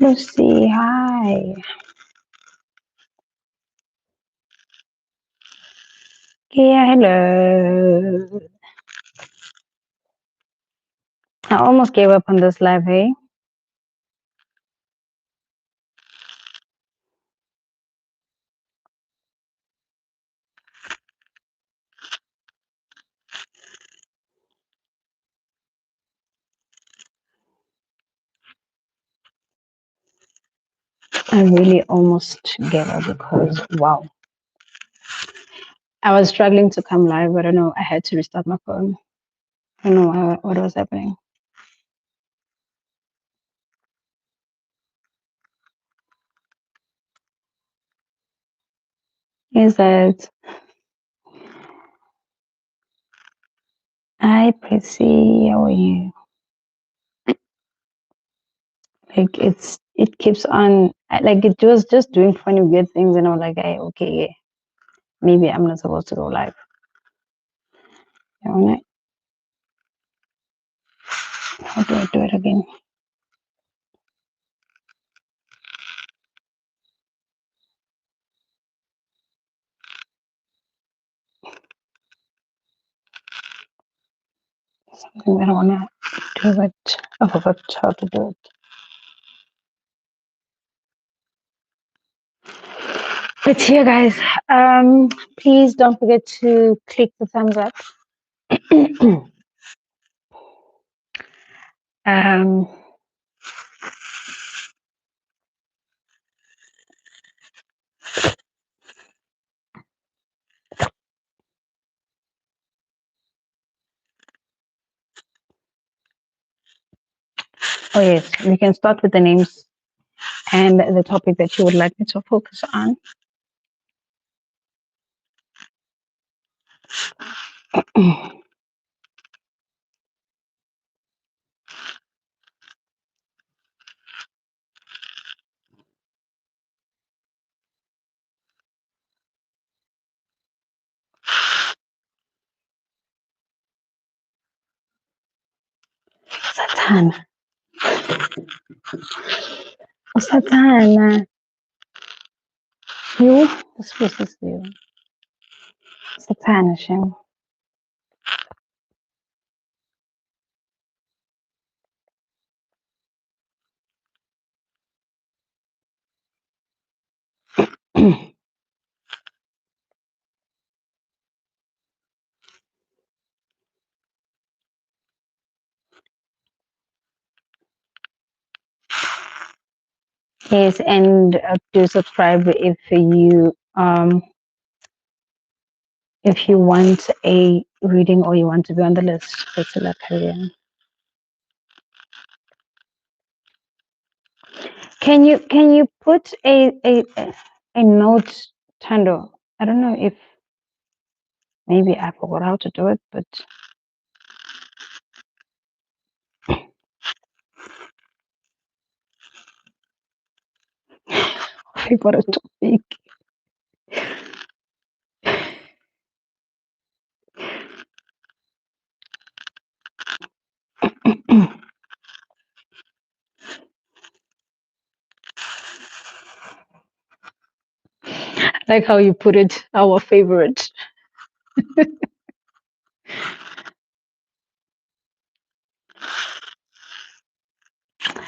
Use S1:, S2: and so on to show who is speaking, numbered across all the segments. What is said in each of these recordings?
S1: Lucy, hi. Yeah, hello. I almost gave up on this live, hey? I really almost gave up because, wow. I was struggling to come live. I don't know. I had to restart my phone. I don't know what was happening. Is that hi, Prissy? How are you? Like it keeps on. Like it was just doing funny, weird things, and I was like, hey, okay, yeah, maybe I'm not supposed to go live. How do I do it again? Something that I wanna do it. I forgot how to do it. But here, guys, please don't forget to click the thumbs up. um, oh yes, we can start with the names and the topic that you would like me to focus on. Satan. Oh, Satan. You? This was you. Satan, Hashem. Yes, and do subscribe if you want a reading or you want to be on the list. That's a lot, Korean. Can you put a note, Tando? I don't know if maybe I forgot how to do it, but I got a topic. Like how you put it, our favorite.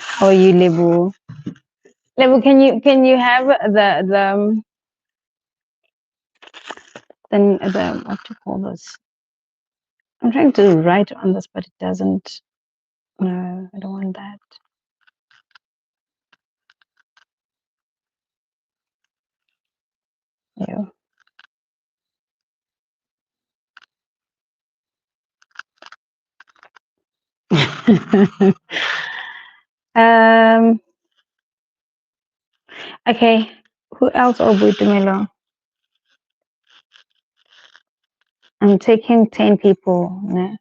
S1: How are you, Lebu? Lebu, can you have the what to call this? I'm trying to write on this, but it doesn't. No, I don't want that. Yeah. um. Okay. Who else? Obuitumelo. I'm taking 10 people. No.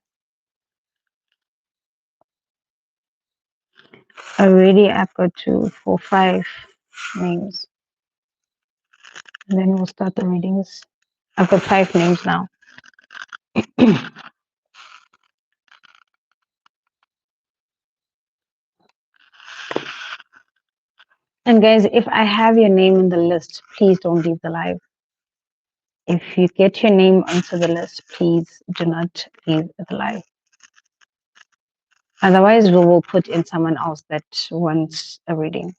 S1: Already, I've got 2, 4, 5 names. And then we'll start the readings. I've got 5 names now. And guys, if I have your name in the list, please don't leave the live. If you get your name onto the list, please do not leave the live. Otherwise, we will put in someone else that wants a reading.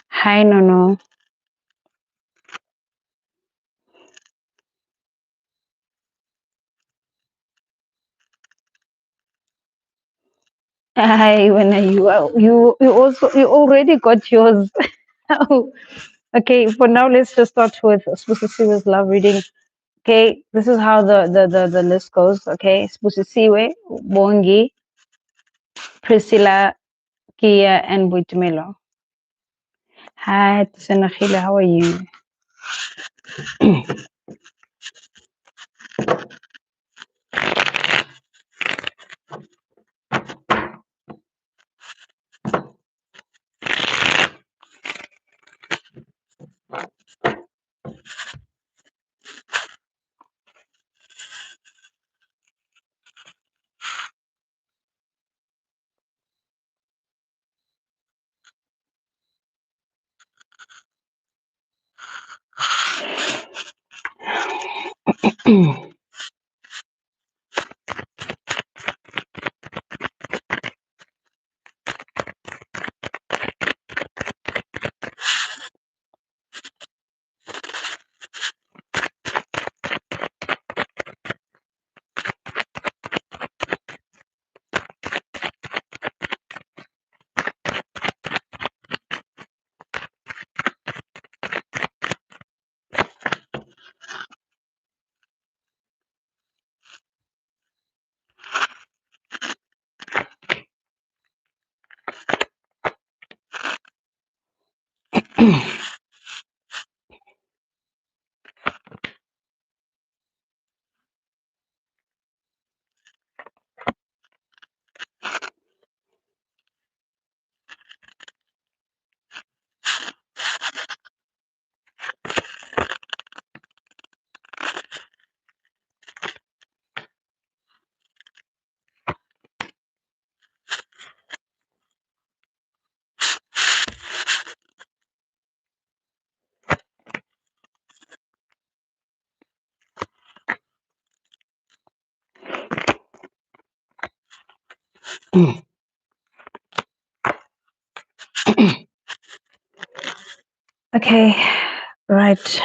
S1: Hi, Nono. Hi, when are you? You already got yours. Oh, okay, for now, let's just start with Spusisiwe's love reading. Okay, this is how the list goes. Okay, Spusisiwe, Bongi, Priscilla, Kia, and Buitumelo. Hi, Tsenachile, how are you? Okay, right.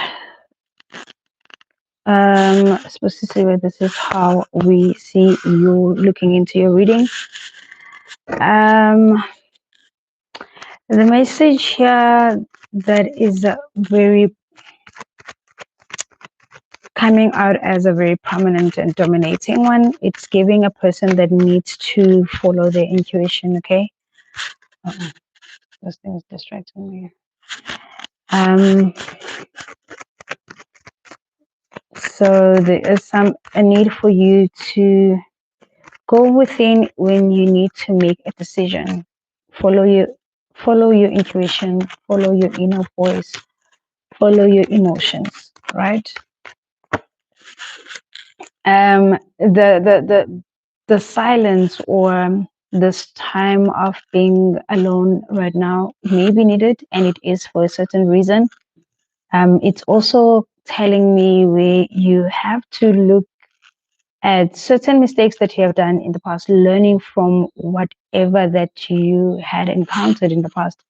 S1: Spusisiwe, this is how we see you looking into your reading. The message here that is very coming out as a very prominent and dominating one, it's giving a person that needs to follow their intuition, okay? This thing is distracting me. So there is a need for you to go within when you need to make a decision. Follow your intuition, follow your inner voice, follow your emotions, right? The silence or this time of being alone right now may be needed, and it is for a certain reason. It's also telling me where you have to look at certain mistakes that you have done in the past, learning from whatever that you had encountered in the past,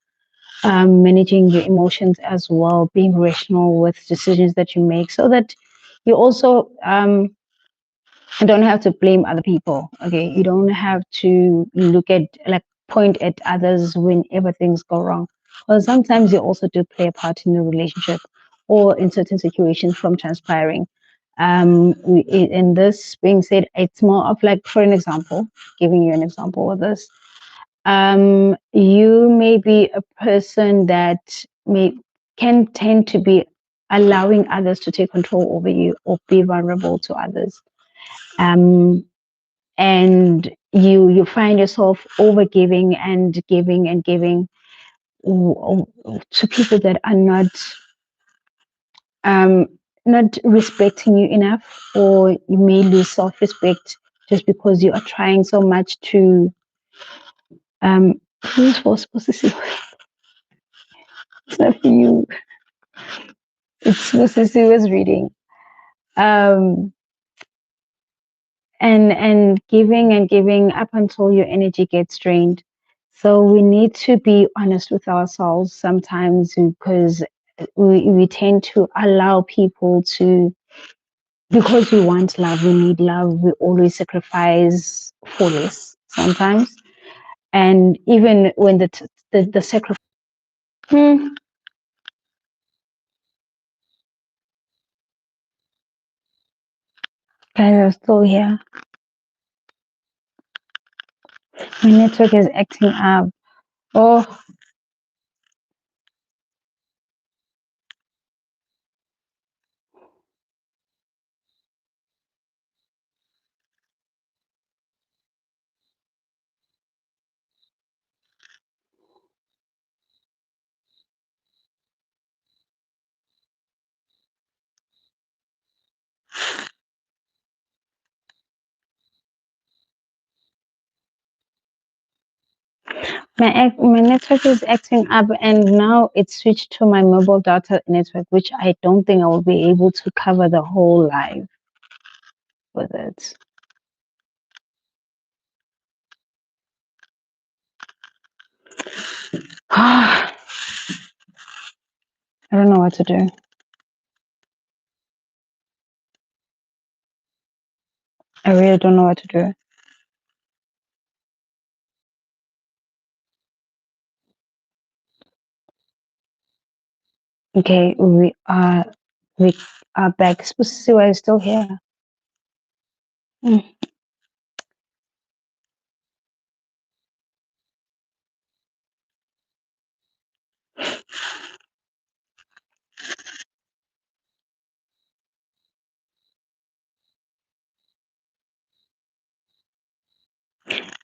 S1: managing your emotions as well, being rational with decisions that you make, so that you also don't have to blame other people. Okay, you don't have to look at like point at others whenever things go wrong. Well, sometimes you also do play a part in a relationship or in certain situations from transpiring. In this being said, it's more of like, for an example, giving you an example of this. You may be a person that may can tend to be allowing others to take control over you or be vulnerable to others. Um, and you find yourself over giving and giving and giving to people that are um, not respecting you enough, or you may lose self-respect just because you are trying so much to who's supposed to see it's not for you, it's supposed to see who's reading. um and giving and giving up until your energy gets drained. So we need to be honest with ourselves sometimes, because we tend to allow people to, because we want love, we need love, we always sacrifice for less sometimes. And even when the sacrifice, hmm, guys are still here. My network is acting up. Oh, my network is acting up, and now it's switched to my mobile data network, which I don't think I will be able to cover the whole live with it. I don't know what to do. I really don't know what to do. Okay, we are back. Susiwa is still here. Mm.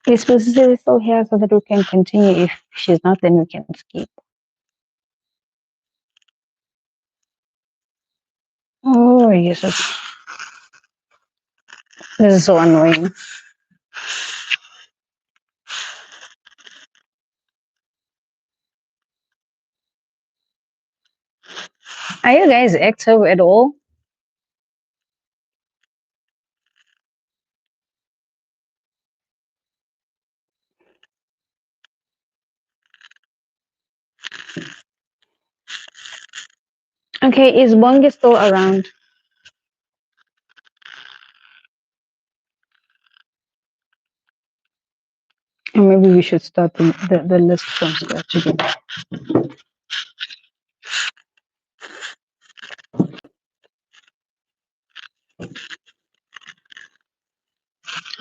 S1: Is Susiwa still here so that we can continue? If she's not, then we can skip. Oh, yes. This is so annoying. Are you guys active at all? Okay, is Bongi still around? Or maybe we should start the list from scratch again.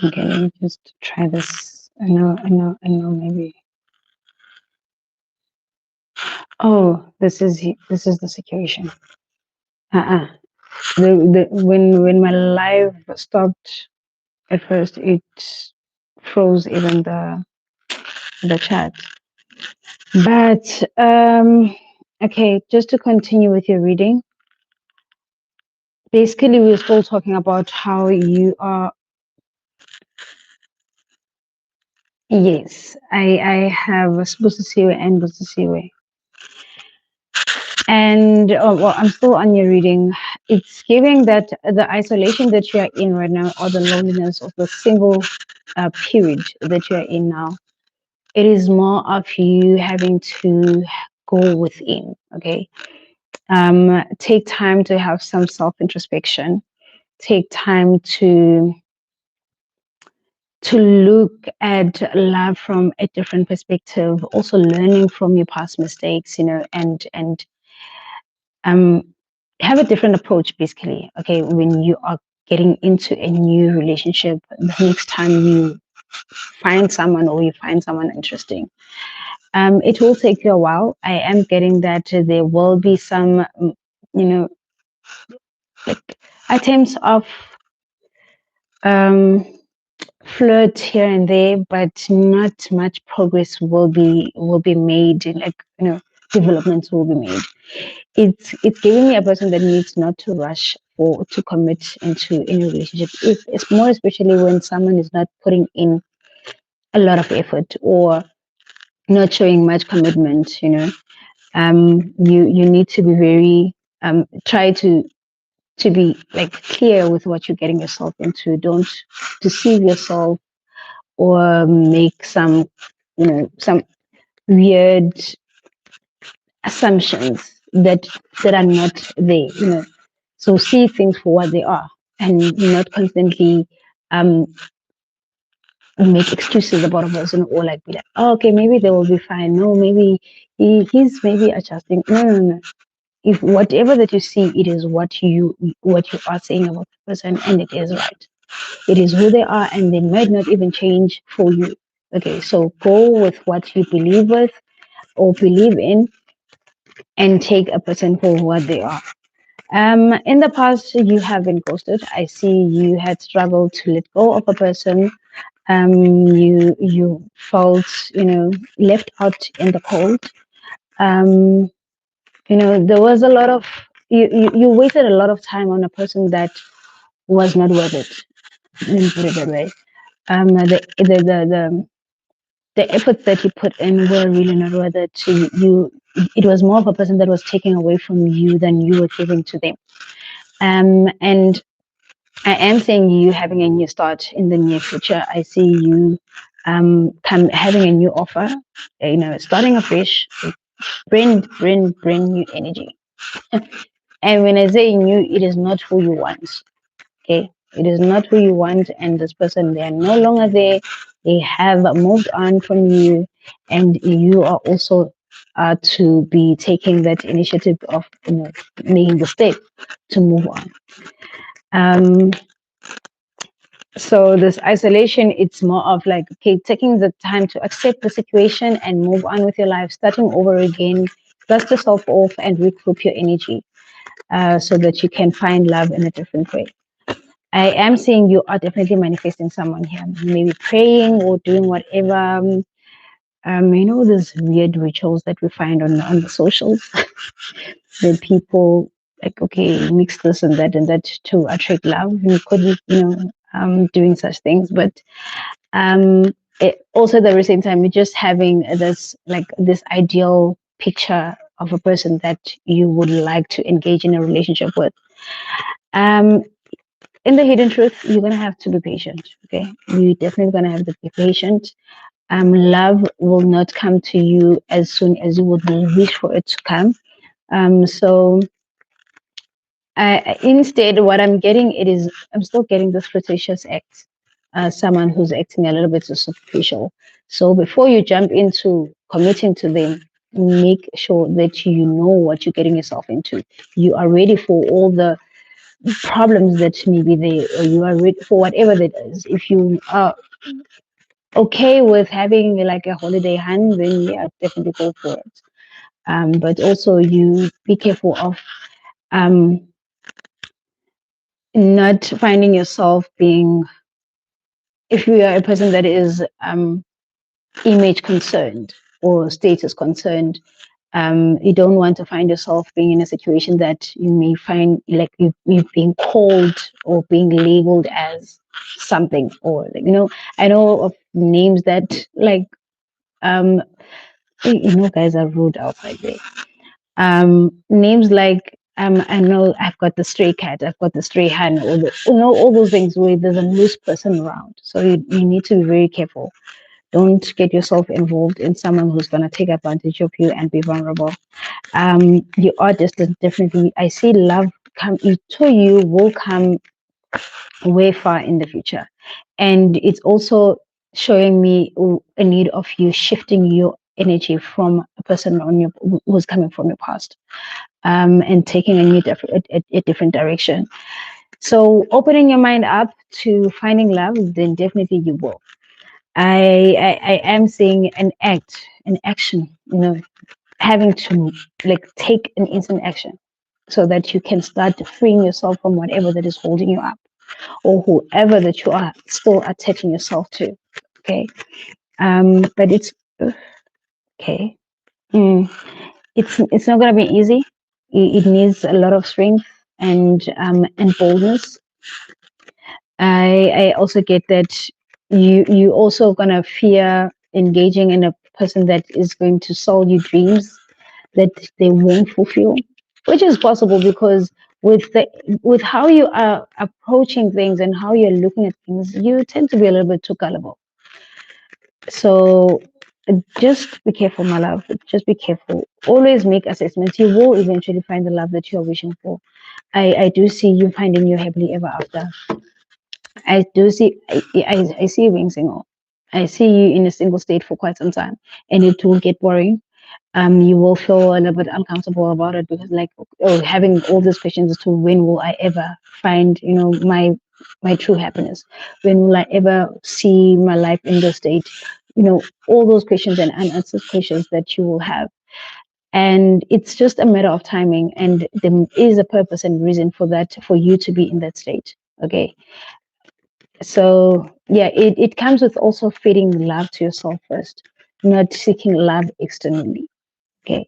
S1: Okay, let me just try this. I know, maybe. Oh, this is the situation. Uh-uh. When my live stopped at first, it froze even the chat. But okay, just to continue with your reading. Basically, we're still talking about how you are. Yes, I have a Sibusisiwe and Busisiwe. And well, I'm still on your reading. It's giving that the isolation that you are in right now, or the loneliness of the single period that you are in now, it is more of you having to go within. Okay, take time to have some self introspection. Take time to look at love from a different perspective. Also, learning from your past mistakes. And um, have a different approach, basically. Okay, when you are getting into a new relationship, the next time you find someone, or you find someone interesting, it will take you a while. I am getting that there will be some, you know, like attempts of um, flirt here and there, but not much progress will be made. Like, developments will be made. It's giving me a person that needs not to rush or to commit into any relationship. If it's more especially when someone is not putting in a lot of effort or not showing much commitment. You need to be very try to be like clear with what you're getting yourself into. Don't deceive yourself or make some weird assumptions that are not there. So see things for what they are and not constantly um make excuses about a person or like be like, oh, okay, maybe they will be fine. No, maybe he's maybe adjusting. No, no, no. If whatever that you see, it is what you are saying about the person, and it is right. It is who they are, and they might not even change for you. Okay, so go with what you believe with or believe in, and take a person for what they are. In the past, you have been ghosted. I see you had struggled to let go of a person. You felt left out in the cold. Um, there was a lot of you wasted a lot of time on a person that was not worth it. Let me put it that way. The efforts that you put in were really not worth it. To you, it was more of a person that was taking away from you than you were giving to them. And I am seeing you having a new start in the near future. I see you having a new offer. Starting afresh, bring new energy. And when I say new, it is not who you want. Okay, it is not who you want, and this person, they are no longer there. They have moved on from you, and you are also to be taking that initiative of making the step to move on. Um, so this isolation, it's more of like, okay, taking the time to accept the situation and move on with your life, starting over again, dust yourself off and regroup your energy, so that you can find love in a different way. I am seeing you are definitely manifesting someone here, maybe praying or doing whatever. Those weird rituals that we find on the socials, where people like, okay, mix this and that to attract love. You could be, doing such things, but um, also at the same time, you're just having this ideal picture of a person that you would like to engage in a relationship with. Um, in the hidden truth, you're gonna have to be patient. Okay, you're definitely gonna have to be patient. Love will not come to you as soon as you would wish for it to come. So instead, what I'm getting, I'm still getting this flirtatious act. Someone who's acting a little bit too superficial. So before you jump into committing to them, make sure that you know what you're getting yourself into. You are ready for all the problems that may be there, or you are ready for whatever that is. If you are okay with having like a holiday hand, then yeah, definitely go for it. But also you be careful of um, not finding yourself being, if you are a person that is image concerned or status concerned, you don't want to find yourself being in a situation that you may find like you've been called or being labeled as something, or I know of names that like guys are rude outside there. Names like I know I've got the stray cat, I've got the stray hen, all those things where there's a loose person around. So you need to be very careful. Don't get yourself involved in someone who's going to take advantage of you and be vulnerable. You are just definitely, I see love come to you will come way far in the future. And it's also showing me a need of you shifting your energy from a person who's coming from your past, and taking a different direction. So opening your mind up to finding love, then definitely you will. I am seeing an action, having to like take an instant action so that you can start freeing yourself from whatever that is holding you up. or whoever that you are still attaching yourself to. Okay. But it's okay. Mm, it's not gonna be easy. It needs a lot of strength and boldness. I also get that you also gonna fear engaging in a person that is going to sell you dreams that they won't fulfill, which is possible because with the with how you are approaching things and how you're looking at things, you tend to be a little bit too gullible. So just be careful, my love. Just be careful. Always make assessments. You will eventually find the love that you're wishing for. I do see you finding your happily ever after. I do see I see you being single. I see you in a single state for quite some time, and it will get boring. You will feel a little bit uncomfortable about it because, like, oh, having all these questions as to when will I ever find, my true happiness? When will I ever see my life in this state? All those questions and unanswered questions that you will have. And it's just a matter of timing, and there is a purpose and reason for that, for you to be in that state. Okay. So yeah, it comes with also feeding love to yourself first, not seeking love externally. Okay.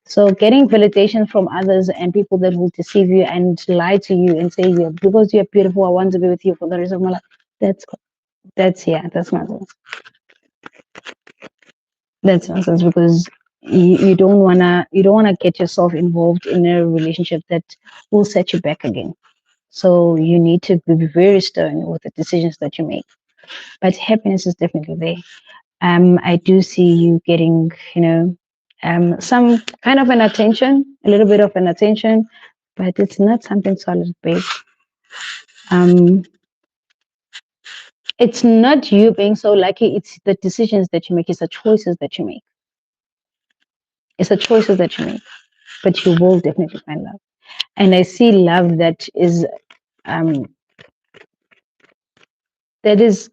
S1: So getting validation from others and people that will deceive you and lie to you and say, yeah, because you're beautiful, I want to be with you for the rest of my life. That's nonsense. That's nonsense because you don't wanna get yourself involved in a relationship that will set you back again. So you need to be very stern with the decisions that you make. But happiness is definitely there. I do see you getting, some kind of an attention, a little bit of an attention, but it's not something solid, babe. Um, it's not you being so lucky. It's the decisions that you make. It's the choices that you make. It's the choices that you make. But you will definitely find love. And I see love um, that is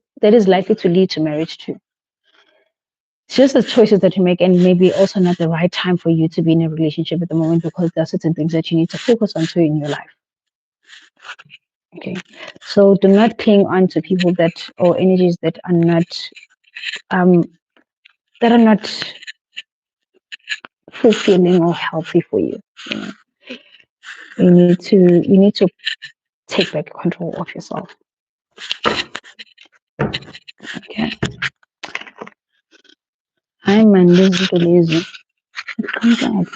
S1: likely to lead to marriage too. It's just the choices that you make, and maybe also not the right time for you to be in a relationship at the moment because there are certain things that you need to focus on too in your life. Okay, so do not cling on to people that or energies um that are not fulfilling or healthy for you. You know, you need to take back control of yourself. Okay, I'm a lazy. Come on.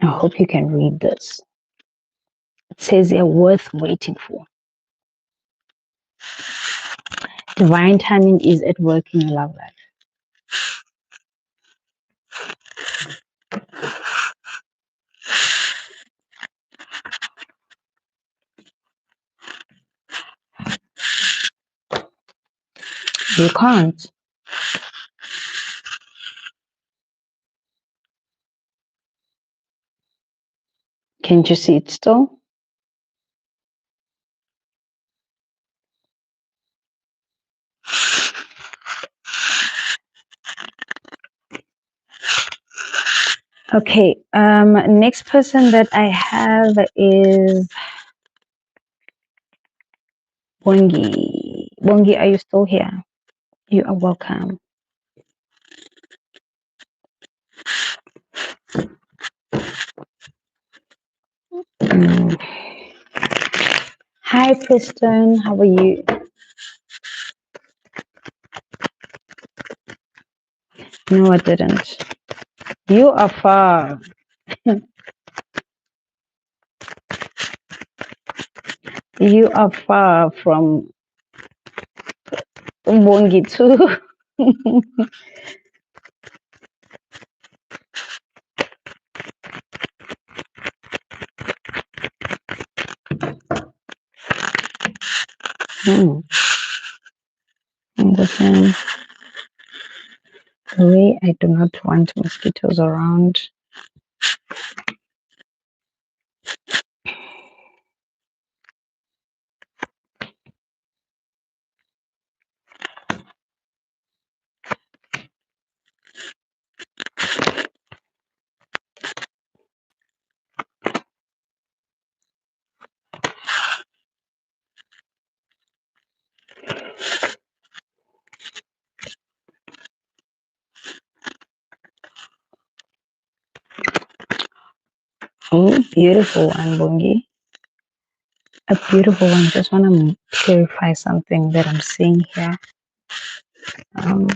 S1: I hope you can read this. It says they're worth waiting for. Divine timing is at work in your love life. You can't. Can't you see it still? Okay. Next person that I have is Bongi. Bongi, are you still here? You are welcome. Mm. Hi, Kristen. How are you? No, I didn't. You are far. You are far from Bongi too. Hmm. Understand. The way I do not want mosquitoes around. Oh, beautiful one, Bongi. A beautiful one. Just want to clarify something that I'm seeing here. Um,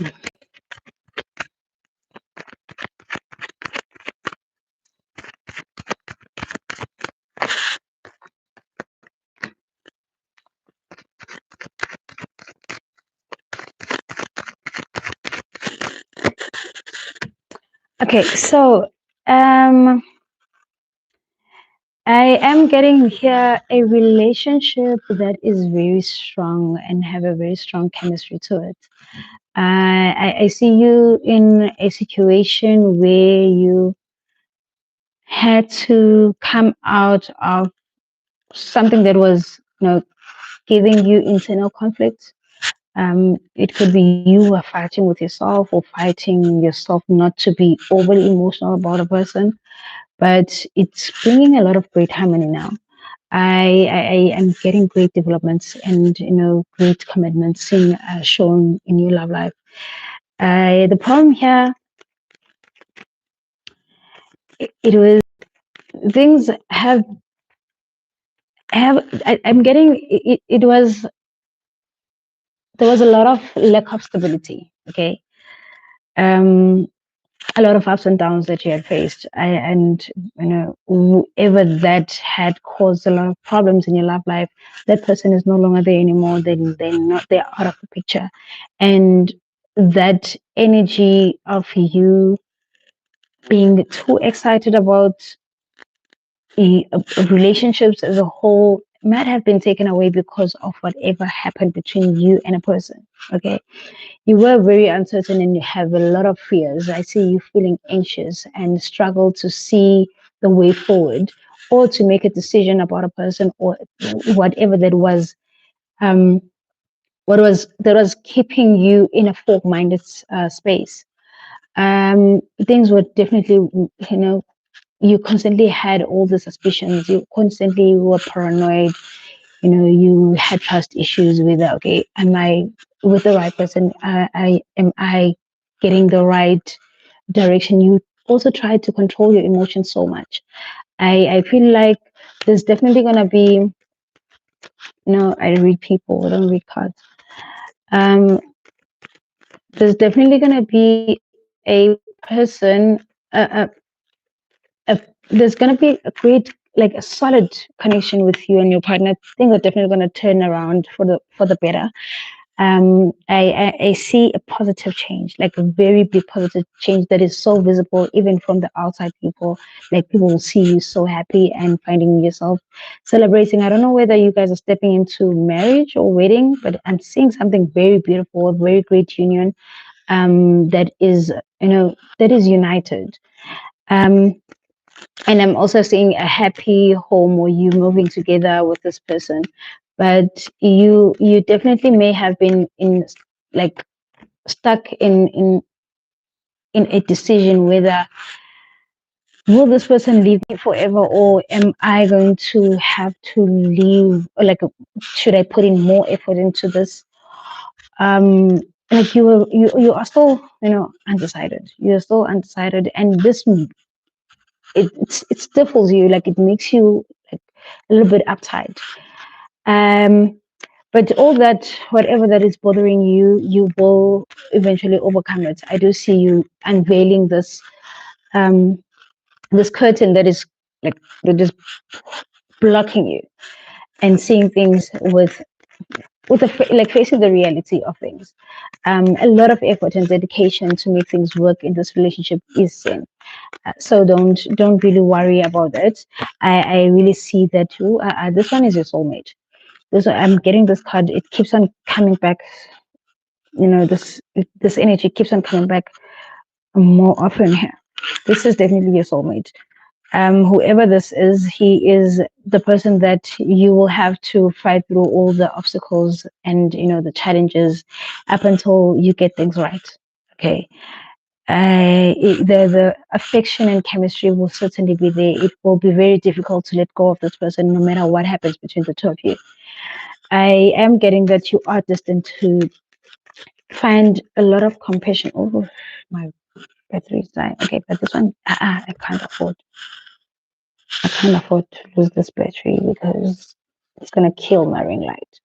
S1: okay, so um, I am getting here a relationship that is very strong and have a very strong chemistry to it. I see you in a situation where you had to come out of something that was, giving you internal conflict. It could be you are fighting with yourself or fighting yourself not to be overly emotional about a person, but it's bringing a lot of great harmony now. I am getting great developments and great commitments in shown in your love life. The problem here, it was things I'm getting it was there was a lot of lack of stability. Okay, um, a lot of ups and downs that you had faced, and whoever that had caused a lot of problems in your love life, that person is no longer there anymore. They're out of the picture, and that energy of you being too excited about relationships as a whole might have been taken away because of whatever happened between you and a person. Okay, you were very uncertain and you have a lot of fears. I see you feeling anxious and struggle to see the way forward or to make a decision about a person or whatever that was. Um, what was that was keeping you in a fork-minded space. Things were definitely, you constantly had all the suspicions. You constantly were paranoid. You had trust issues with, okay, am I with the right person? Am I getting the right direction? You also try to control your emotions so much. I feel like there's definitely gonna be, I read people, I don't read cards. Um, there's definitely gonna be a person, a, there's gonna be a great, like a solid connection with you and your partner. Things are definitely gonna turn around for the better. I see a positive change, like a very big positive change that is so visible even from the outside people. Like people will see you so happy and finding yourself celebrating. I don't know whether you guys are stepping into marriage or wedding, but I'm seeing something very beautiful, a very great union. That is, that is united. Um, and I'm also seeing a happy home or you moving together with this person. But you definitely may have been in, like, stuck in a decision whether will this person leave me forever or am I going to have to leave, or like should I put in more effort into this? Like you are still, undecided. You're still undecided, and this it stifles you, like it makes you like a little bit uptight. Um, but all that, whatever that is bothering you, you will eventually overcome it. I do see you unveiling um, this curtain that is like that is blocking you and seeing things with like facing the reality of things. A lot of effort and dedication to make things work in this relationship is sin. So don't really worry about it. I really see that too. This one is your soulmate. This I'm getting this card. It keeps on coming back. This energy keeps on coming back more often here. This is definitely your soulmate. Whoever this is, he is the person that you will have to fight through all the obstacles and the challenges up until you get things right. Okay. The affection and chemistry will certainly be there. It will be very difficult to let go of this person no matter what happens between the two of you. I am getting that you are destined to find a lot of compassion. Oh, my battery is dying. Okay, but this one, I can't afford. I can't afford to lose this battery because it's gonna kill my ring light.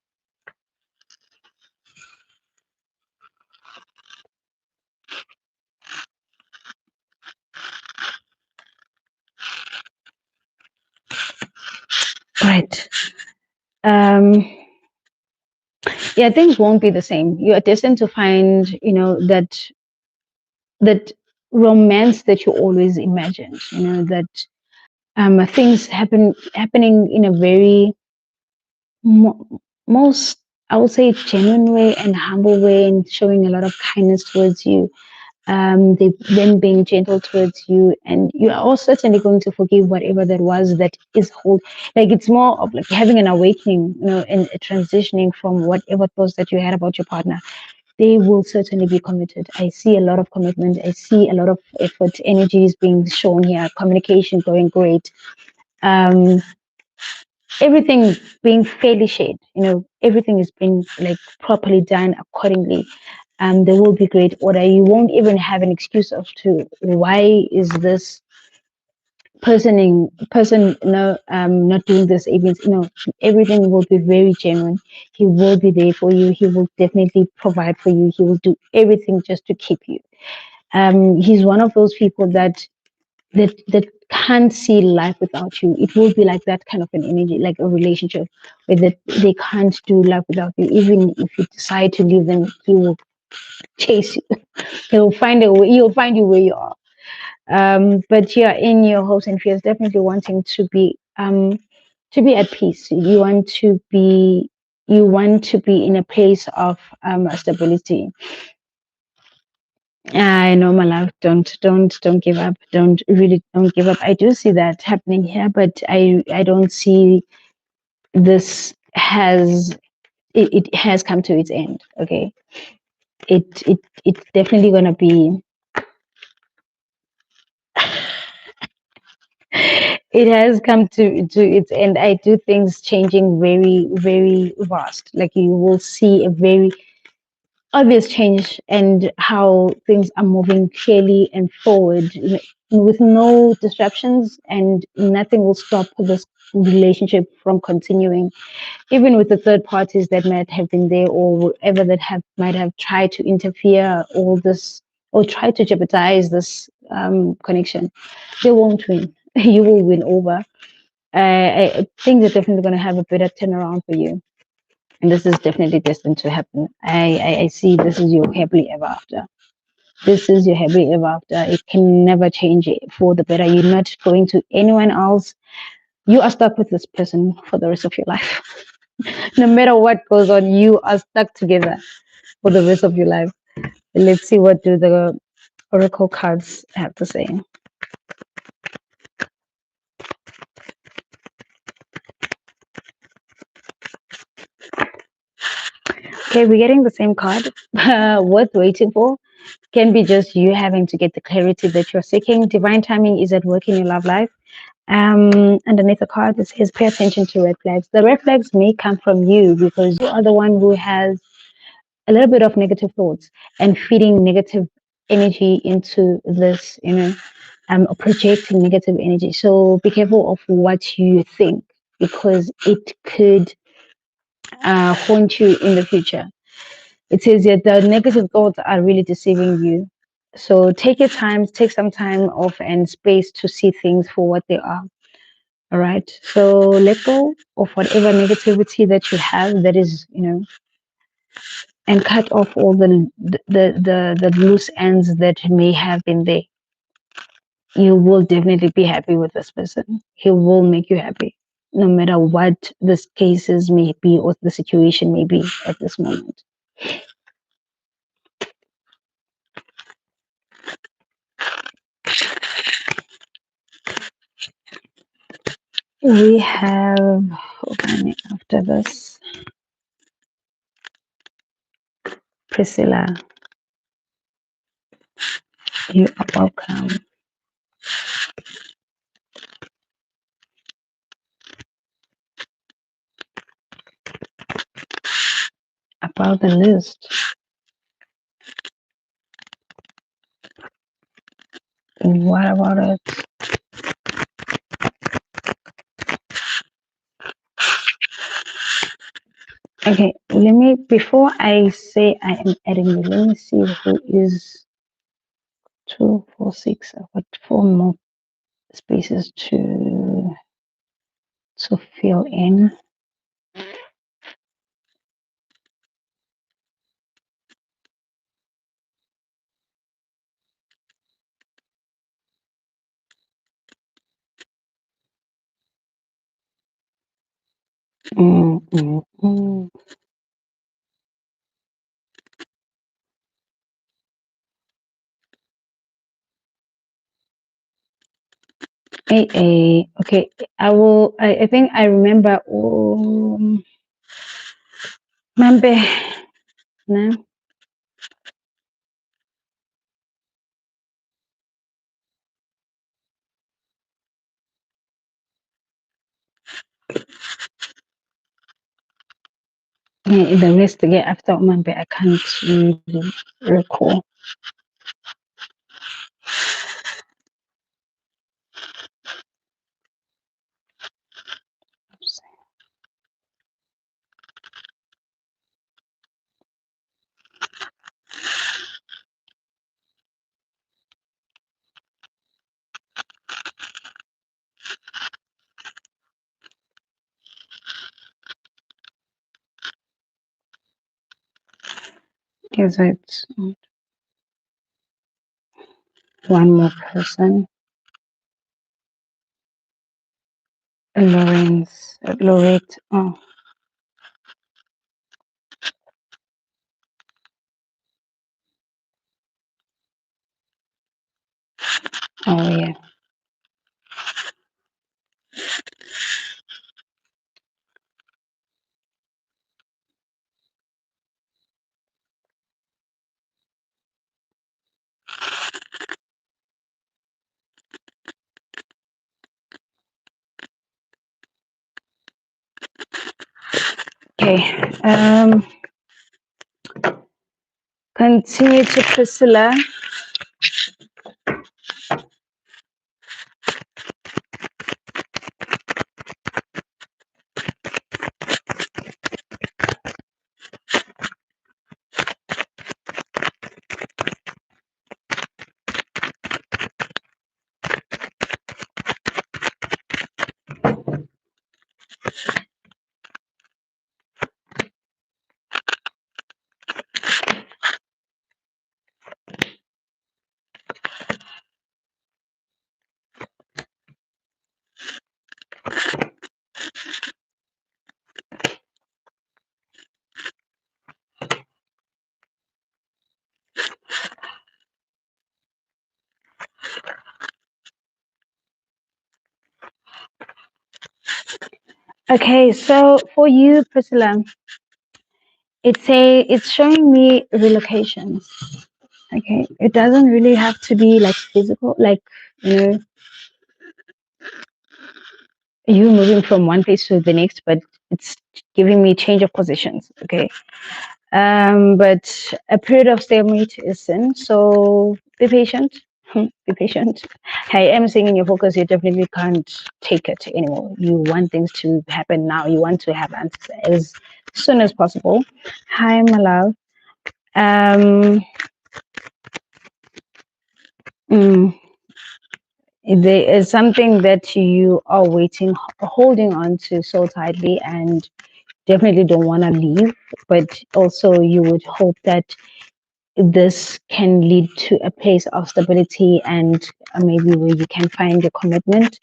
S1: Right. Um, yeah, things won't be the same. You are destined to find, that romance that you always imagined. That things happening in a very most, I would say, genuine way and humble way, and showing a lot of kindness towards you. Them being gentle towards you, and you are all certainly going to forgive whatever that was that is hold. Like it's more of like having an awakening, and transitioning from whatever thoughts that you had about your partner. They will certainly be committed. I see a lot of commitment. I see a lot of effort, energies being shown here, communication going great. Um, Everything being fairly shared, everything is being like properly done accordingly. There will be great order. You won't even have an excuse of to why is this person not doing this even, everything will be very genuine. He will be there for you. He will definitely provide for you. He will do everything just to keep you. He's one of those people that can't see life without you. It will be like that kind of an energy, like a relationship where that they can't do life without you. Even if you decide to leave them, he will chase you. He'll find a way. He'll find you where you are. But yeah, in your hopes and fears, definitely wanting to be at peace. You want to be in a place of stability. I know, my love. Don't give up. Don't give up. I do see that happening here, but I don't see this has it has come to its end. Okay, it's definitely gonna be. It has come to its end. I do things changing very very vast. Like you will see a very obvious change and how things are moving clearly and forward, with no disruptions, and nothing will stop this relationship from continuing, even with the third parties that might have been there, or whoever that have might have tried to interfere all this or try to jeopardize this connection. They won't win. You will win over. Things are definitely going to have a better turnaround for you, and this is definitely destined to happen. I see this is your happily ever after. This is your happily ever after. It can never change it for the better. You're not going to anyone else. You are stuck with this person for the rest of your life. No matter what goes on, you are stuck together for the rest of your life. Let's see what do the oracle cards have to say. Okay, we're getting the same card. Worth waiting for can be just you having to get the clarity that you're seeking. Divine timing is at work in your love life. Underneath the card, it says pay attention to red flags. The red flags may come from you because you are the one who has a little bit of negative thoughts and feeding negative energy into this, projecting negative energy. So be careful of what you think because it could haunt you in the future. It says that the negative thoughts are really deceiving you. So take your time, take some time off and space to see things for what they are. All right. So let go of whatever negativity that you have that is, and cut off all the loose ends that may have been there. You will definitely be happy with this person. He will make you happy, no matter what the cases may be or the situation may be at this moment. We have, okay, after this, Priscilla, you are welcome. About the list, what about it? Okay, let me, before I say I am adding you, let me see who is 2, 4, 6. I've got 4 more spaces to fill in. Mm, mm, mm. Okay, I will. I think I remember. Remember, no. Yeah, the rest again after remember, I can't really recall. Is it one more person? Lawrence, Lorette. Oh, oh yeah. Okay. Continue to Priscilla. Okay, so for you, Priscilla, it's showing me relocations. Okay, it doesn't really have to be like physical, like you know, you moving from one place to the next, but it's giving me change of positions. Okay, but a period of stalemate is in, so be patient. Be patient. I am seeing in your focus, you definitely can't take it anymore. You want things to happen now. You want to have answers as soon as possible. Hi, my love. Um, mm, there is something that you are waiting, holding on to so tightly, and definitely don't want to leave. But also, you would hope that this can lead to a place of stability and maybe where you can find your commitment.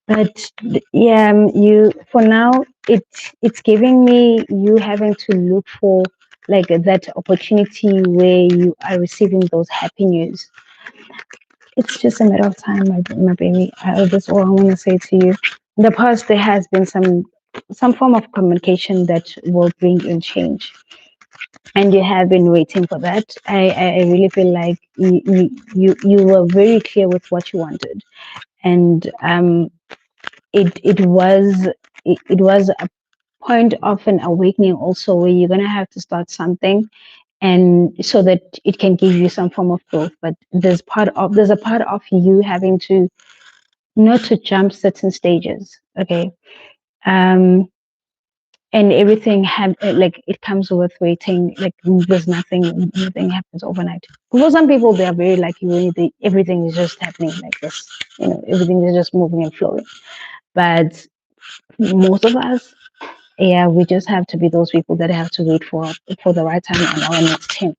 S1: But yeah, you for now it's giving me you having to look for like that opportunity where you are receiving those happy news. It's just a matter of time, my baby. That's all I want to say to you. the past there has been some form of communication that will bring in change, and you have been waiting for that. I really feel like you were very clear with what you wanted, and it was a point of an awakening also, where you're gonna have to start something, and so that it can give you some form of growth. But there's a part of you having to not to jump certain stages, okay. um and everything have like it comes with waiting. Like there's nothing happens overnight. For some people, they are very lucky when everything is just happening like this. Everything is just moving and flowing. But most of us, yeah, we just have to be those people that have to wait for the right time on our next 10.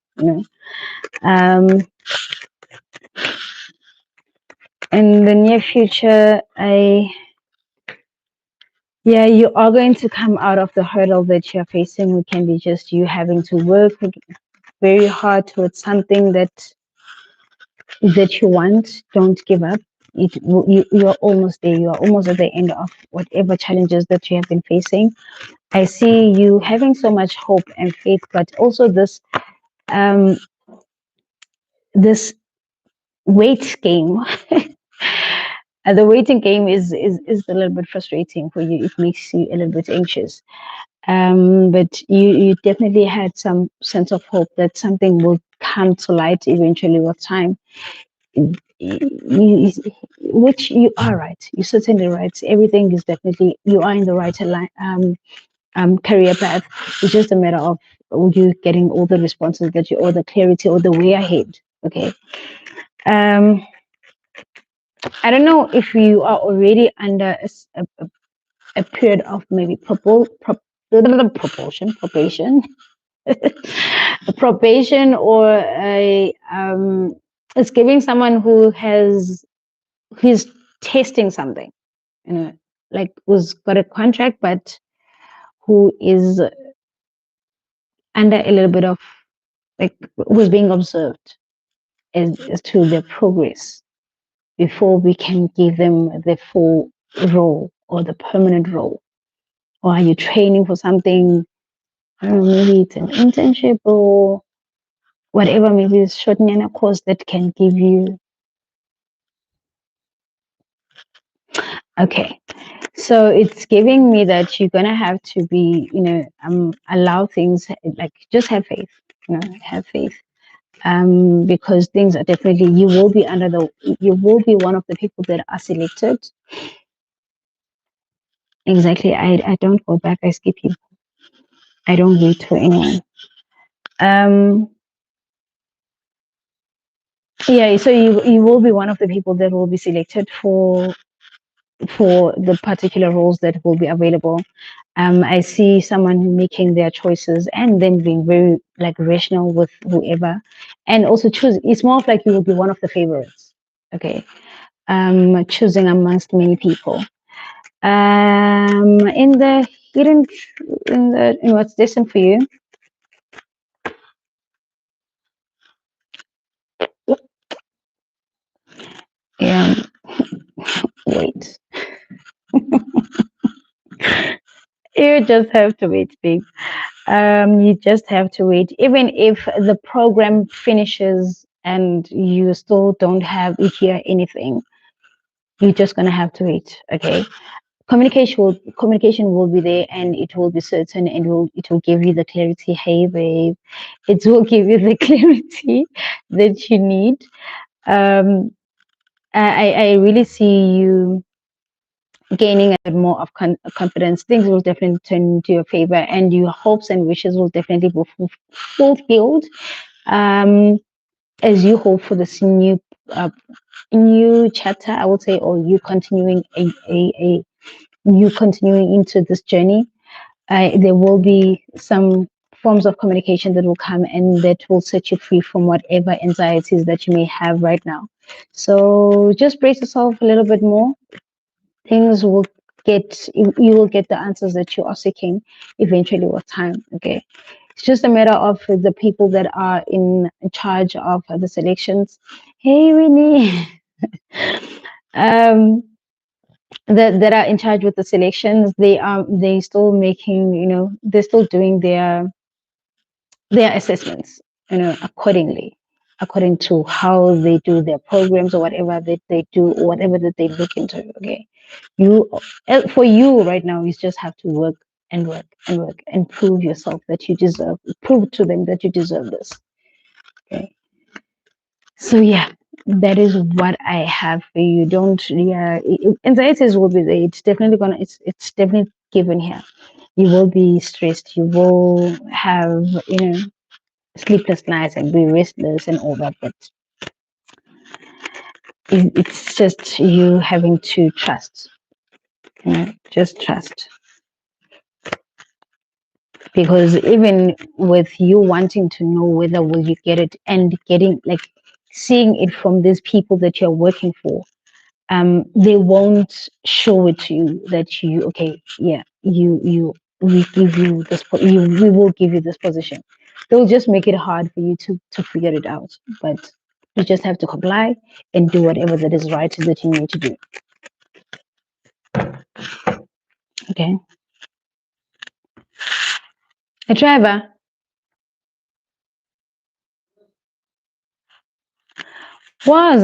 S1: Um in the near future, yeah, you are going to come out of the hurdle that you're facing. It can be just you having to work very hard towards something that you want. Don't give up. You are almost there. You are almost at the end of whatever challenges that you have been facing. I see you having so much hope and faith, but also um, this weight game. The waiting game is a little bit frustrating for you. It makes you a little bit anxious. But you definitely had some sense of hope that something will come to light eventually with time. Which you are right. You're certainly right. Everything is definitely, you are in the right career path. It's just a matter of you getting all the responses that you, or the clarity, or the way ahead. Okay. Um, I don't know if you are already under a period of maybe probation, probation, or it's giving someone who's testing something, like who's got a contract, but who is under a little bit of, like, who's being observed as to their progress before we can give them the full role or the permanent role. Or are you training for something? I don't know, maybe it's an internship or whatever, maybe it's shortening a course that can give you. Okay, so it's giving me that you're gonna have to be, allow things, like just have faith, have faith. Because things are definitely, you will be one of the people that are selected. Exactly. I don't go back. I skip you. I don't wait for anyone. Um, yeah. So you will be one of the people that will be selected for the particular roles that will be available. I see someone making their choices and then being very like rational with whoever, and also choose. It's more of like you will be one of the favorites. Okay. Choosing amongst many people. In the hidden, in what's destined for you. Yeah. Wait. You just have to wait, babe. You just have to wait. Even if the program finishes and you still don't have hear anything, you're just gonna have to wait. Okay. Communication will be there, and it will be certain, and it will give you the clarity. Hey, babe, it will give you the clarity that you need. Um, I really see you gaining a bit more of confidence. Things will definitely turn into your favor, and your hopes and wishes will definitely be fulfilled, um, as you hope for this new chapter, I would say, or you continuing a you continuing into this journey. There will be some forms of communication that will come, and that will set you free from whatever anxieties that you may have right now. So just brace yourself a little bit more. Things will you will get the answers that you are seeking eventually with time. Okay, it's just a matter of the people that are in charge of the selections. Hey, Winnie. um that are in charge with the selections, they still making, they're still doing their assessments, accordingly, according to how they do their programs or whatever that they do, or whatever that they look into. Okay, you for you right now, you just have to work and work and work and prove yourself that you deserve, prove to them that you deserve this. Okay, so yeah, that is what I have for you. Don't, yeah, anxieties will be there. It's definitely gonna, it's definitely given here. You will be stressed, you will have, sleepless nights and be restless and all that, but it's just you having to trust, just trust. Because even with you wanting to know whether will you get it, and getting, like, seeing it from these people that you're working for, they won't show it to you that you, okay, yeah, we give you this, we will give you this position. They'll just make it hard for you to figure it out, but you just have to comply and do whatever that is right that you need to do. Okay. A driver, was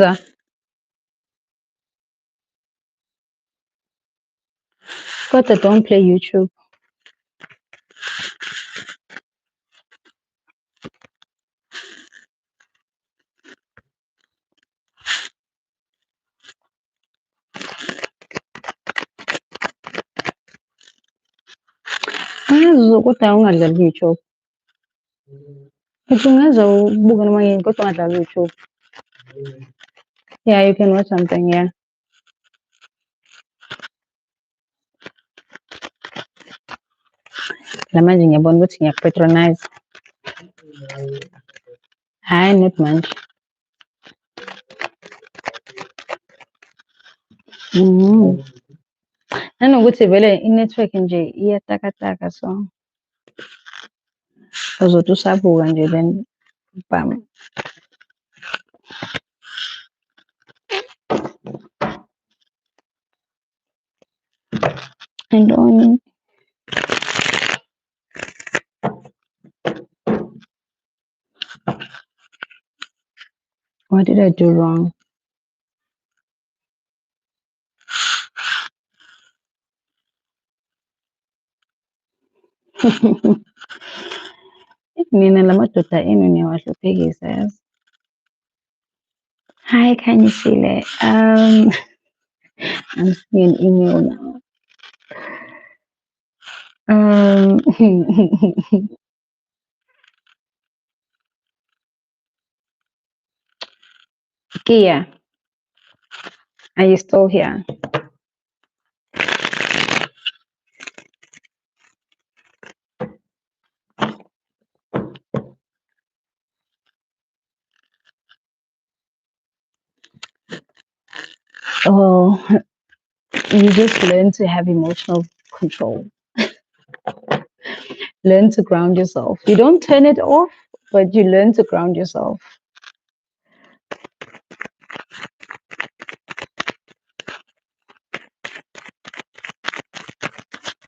S1: got that, don't play YouTube. Angazi ukuthi ungadlali YouTube. Uthi ungeza ubuke noma yini kodwa ungadlali YouTube. Yeah, you can watch something, yeah. La manje ngiyabona ukuthi ngiyakupatronize. Hhayi, not manje. Mhm. Nanokuthi vele i-network nje iyatakataka, so uzothi usabuka nje then bam. And on, what did I do wrong? Mina la madoda enu niyawahluphekisa yazi. Hi, can you see it? I'm seeing an email now. Kia, are you still here? Oh, you just learn to have emotional control. Learn to ground yourself. You don't turn it off, but you learn to ground yourself.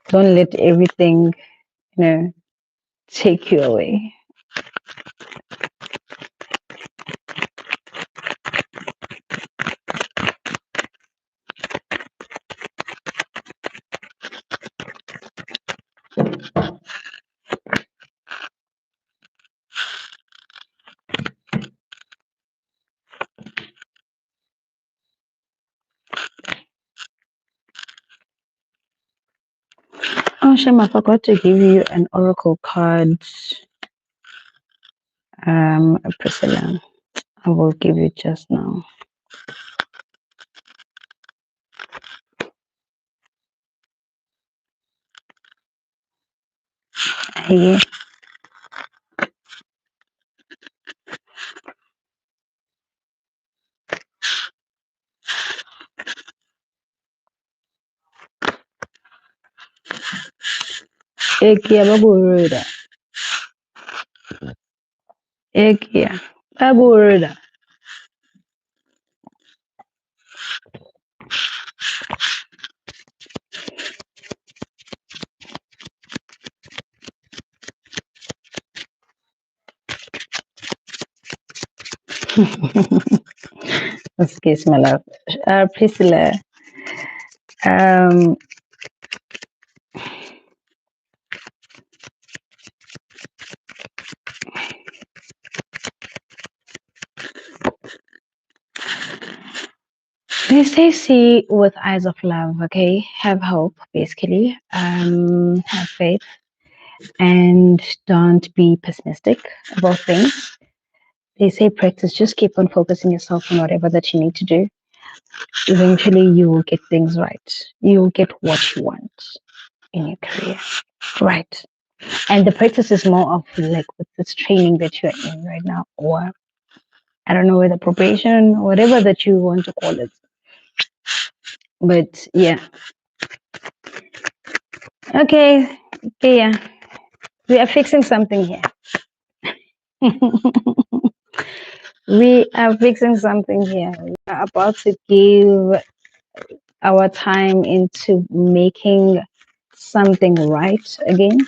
S1: Don't let everything, take you away. Oh, Shem, I forgot to give you an oracle card, Priscilla. I will give you just now. Hey. Ekia baburuda. Ekia baburuda. Excuse my love. Priscilla, um, they say see with eyes of love, okay? Have hope, basically. Have faith and don't be pessimistic about things. They say practice, just keep on focusing yourself on whatever that you need to do. Eventually, you will get things right. You will get what you want in your career. Right. And the practice is more of like with this training that you're in right now, or I don't know whether probation, whatever that you want to call it. But yeah. Okay. Okay, yeah. We are fixing something here. We are fixing something here. We are about to give our time into making something right again.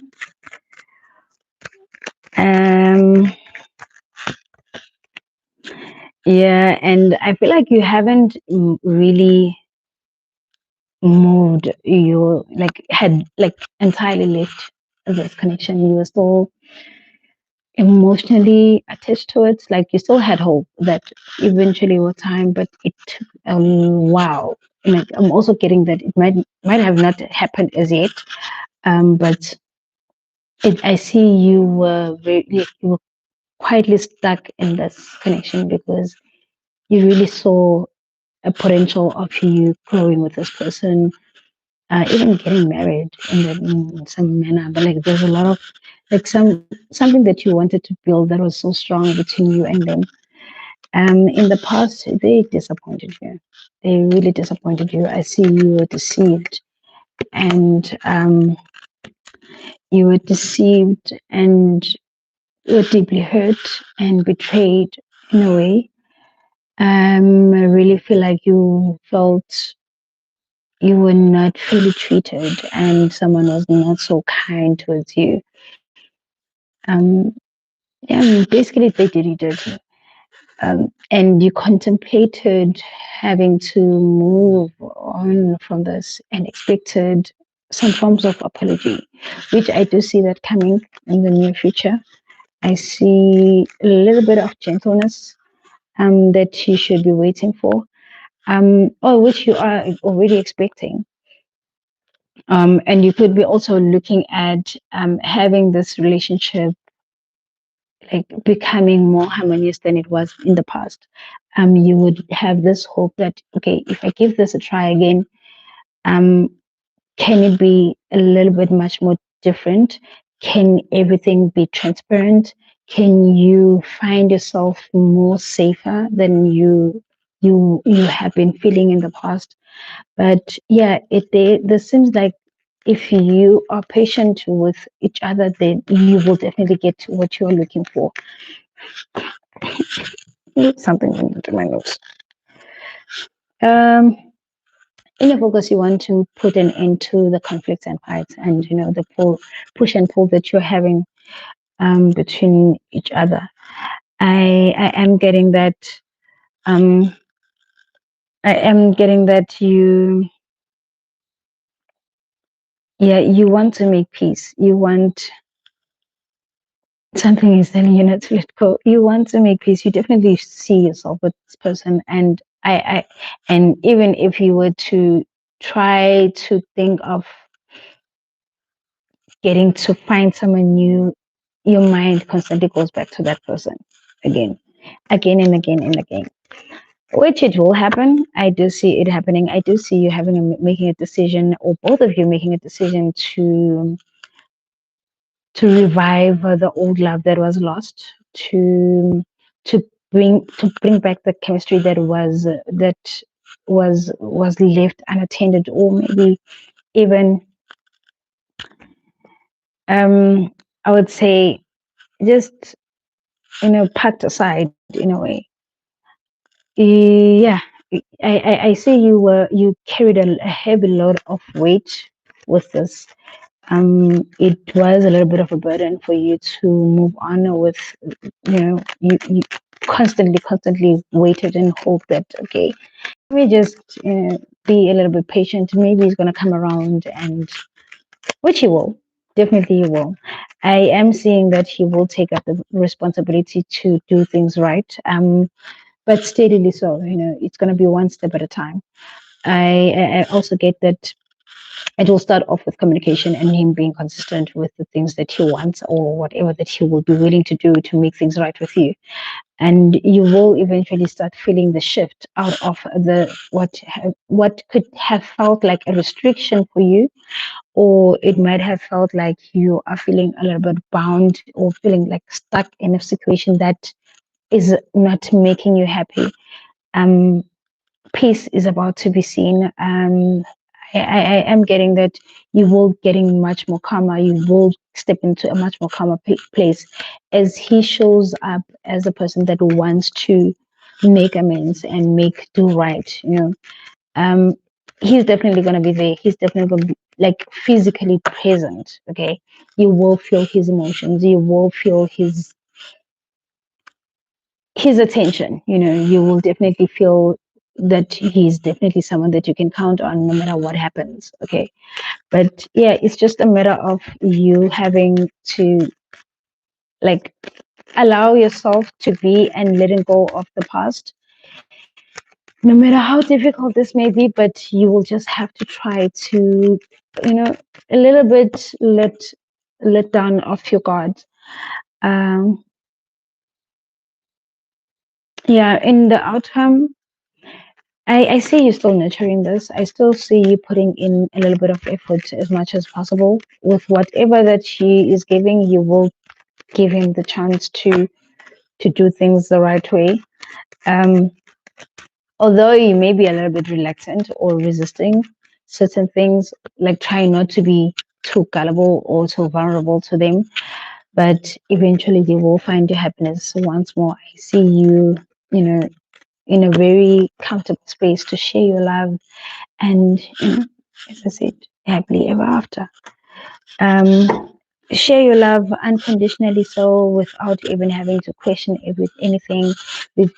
S1: Um, yeah, and I feel like you haven't really moved. You like had like entirely left this connection. You were still emotionally attached to it. Like you still had hope that eventually over time, but it took a while. Like I'm also getting that it might have not happened as yet. But I see you were you were quietly stuck in this connection because you really saw a potential of you growing with this person, even getting married in some manner. But like, there's a lot of like something that you wanted to build that was so strong between you and them. In the past, they disappointed you. They really disappointed you. I see you were deceived, and you were deceived, and you were deeply hurt and betrayed in a way. I really feel like you felt you were not fully treated and someone was not so kind towards you. Um, yeah, I mean, basically, they did you dirty. And you contemplated having to move on from this and expected some forms of apology, which I do see that coming in the near future. I see a little bit of gentleness that you should be waiting for, or which you are already expecting. And you could be also looking at having this relationship like becoming more harmonious than it was in the past. You would have this hope that, okay, if I give this a try again, um, can it be a little bit much more different? Can everything be transparent? Can you find yourself more safer than you have been feeling in the past? But yeah, this seems like if you are patient with each other, then you will definitely get what you're looking for. Something into my notes. Um, in your focus, you want to put an end to the conflicts and fights, and the push and pull that you're having between each other. I am getting that. Um, I am getting that yeah, you want to make peace. You want something is telling you not to let go. You want to make peace. You definitely see yourself with this person, and and even if you were to try to think of getting to find someone new, your mind constantly goes back to that person again, again and again and again. Which it will happen. I do see it happening. I do see you making a decision, or both of you making a decision to revive the old love that was lost, to to bring back the chemistry that was left unattended, or maybe even I would say just packed aside in a way. Yeah, I see you carried a heavy load of weight with this. It was a little bit of a burden for you to move on with, you constantly waited and hoped that, okay, let me just be a little bit patient. Maybe he's going to come around, and which he will. Definitely he will. I am seeing that he will take up the responsibility to do things right. But steadily so, it's going to be one step at a time. I also get that it will start off with communication and him being consistent with the things that he wants or whatever that he will be willing to do to make things right with you. And you will eventually start feeling the shift out of the what could have felt like a restriction for you, or it might have felt like you are feeling a little bit bound or feeling like stuck in a situation that is not making you happy. Um, Peace is about to be seen. I am getting that you will getting much more calmer. You will step into a much more calmer place as he shows up as a person that wants to make amends and make do right. Um, he's definitely gonna be there. He's definitely gonna be like physically present. Okay, you will feel his emotions. You will feel his attention. You will definitely feel that he's definitely someone that you can count on no matter what happens. Okay, but yeah, it's just a matter of you having to like allow yourself to be and letting go of the past, no matter how difficult this may be. But you will just have to try to, you know a little bit let down of your guard. um yeah, in the outcome, I see you still nurturing this. I still see you putting in a little bit of effort as much as possible. With whatever that she is giving, you will give him the chance to do things the right way. Um, Although you may be a little bit reluctant or resisting certain things, like trying not to be too gullible or too vulnerable to them, but eventually you will find your happiness once more. I see you, you know, in a very comfortable space to share your love and, as I said, happily ever after. Um, Share your love unconditionally, so without even having to question anything,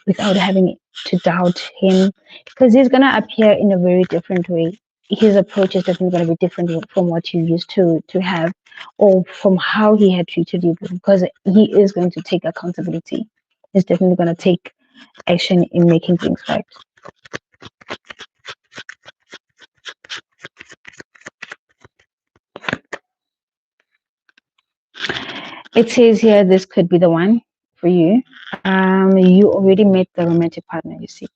S1: without having to doubt him, because he's gonna appear in a very different way. His approach is definitely gonna be different from what you used to have, or from how he had treated you, because he is going to take accountability. He's definitely gonna take action in making things right. It says here this could be the one for you. You already met the romantic partner you seek.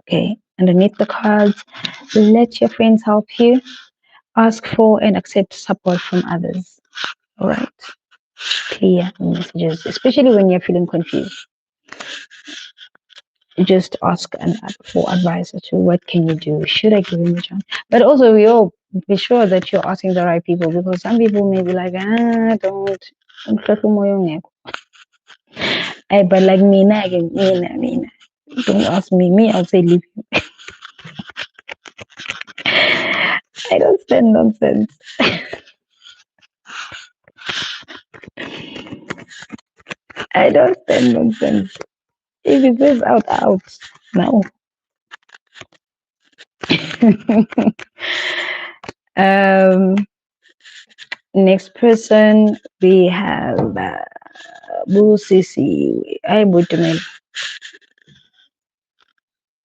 S1: Okay. Underneath the cards, let your friends help you. Ask for and accept support from others. All right. Clear messages, especially when you're feeling confused. Just ask for advice as to what can you do. Should I give him a chance? But also, we all be sure that you're asking the right people, because some people may be like, don't. But like me, again, me. Don't ask me. Me, I'll say leave. I don't stand nonsense. I don't stand nonsense. If it says out, out. No. um, Next person we have Busisi. Hi, Butumelo.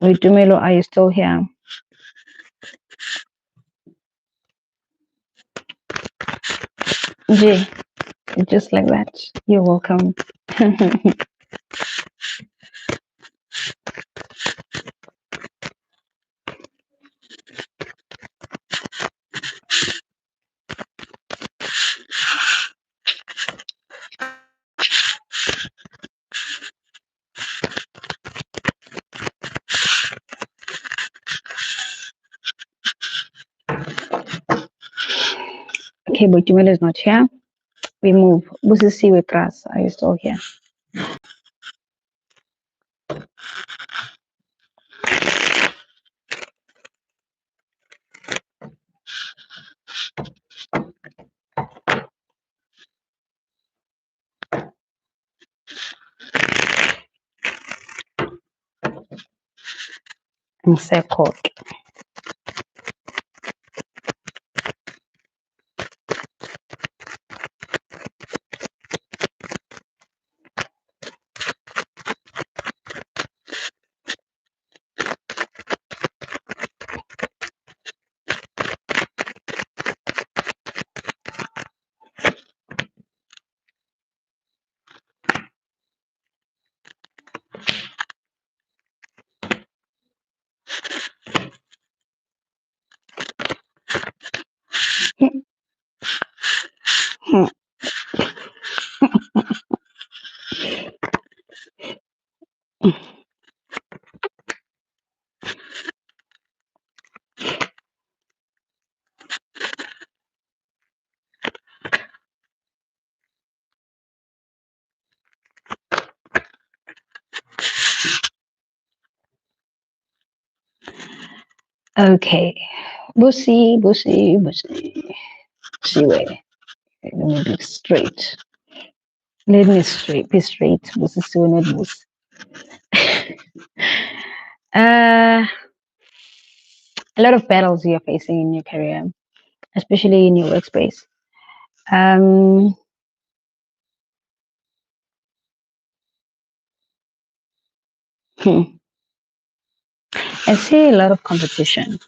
S1: Butumelo, are you still here? Jay, just like that. You're welcome. Okay, Butumelo is not here. We move. Busisi with us. Are you still here? Ngisekhona. Okay. Busi, busi, busi. Siwe. Let me be straight. Let me be straight. Busi, siwe, not busi. A lot of battles you're facing in your career, especially in your workspace. Um, hmm. I see a lot of competition.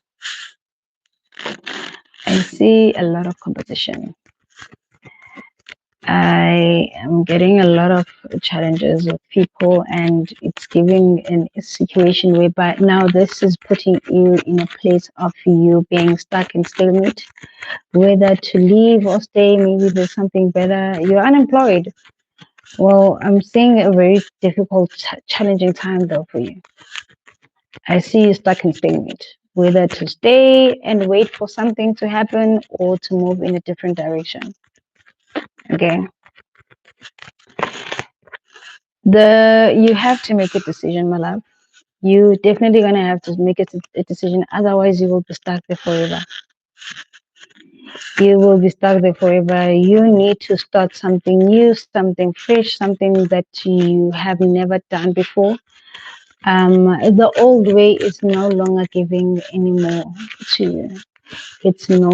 S1: I see a lot of competition. I am getting a lot of challenges with people, and it's giving in a situation whereby now this is putting you in a place of you being stuck in stalemate, whether to leave or stay. Maybe there's something better. You're unemployed. Well, I'm seeing a very difficult, challenging time though for you. I see you stuck in stalemate, whether to stay and wait for something to happen or to move in a different direction. Okay. You have to make a decision, my love. You definitely gonna have to make a decision, otherwise you will be stuck there forever. You will be stuck there forever. You need to start something new, something fresh, something that you have never done before. The old way is no longer giving anymore to you. It's no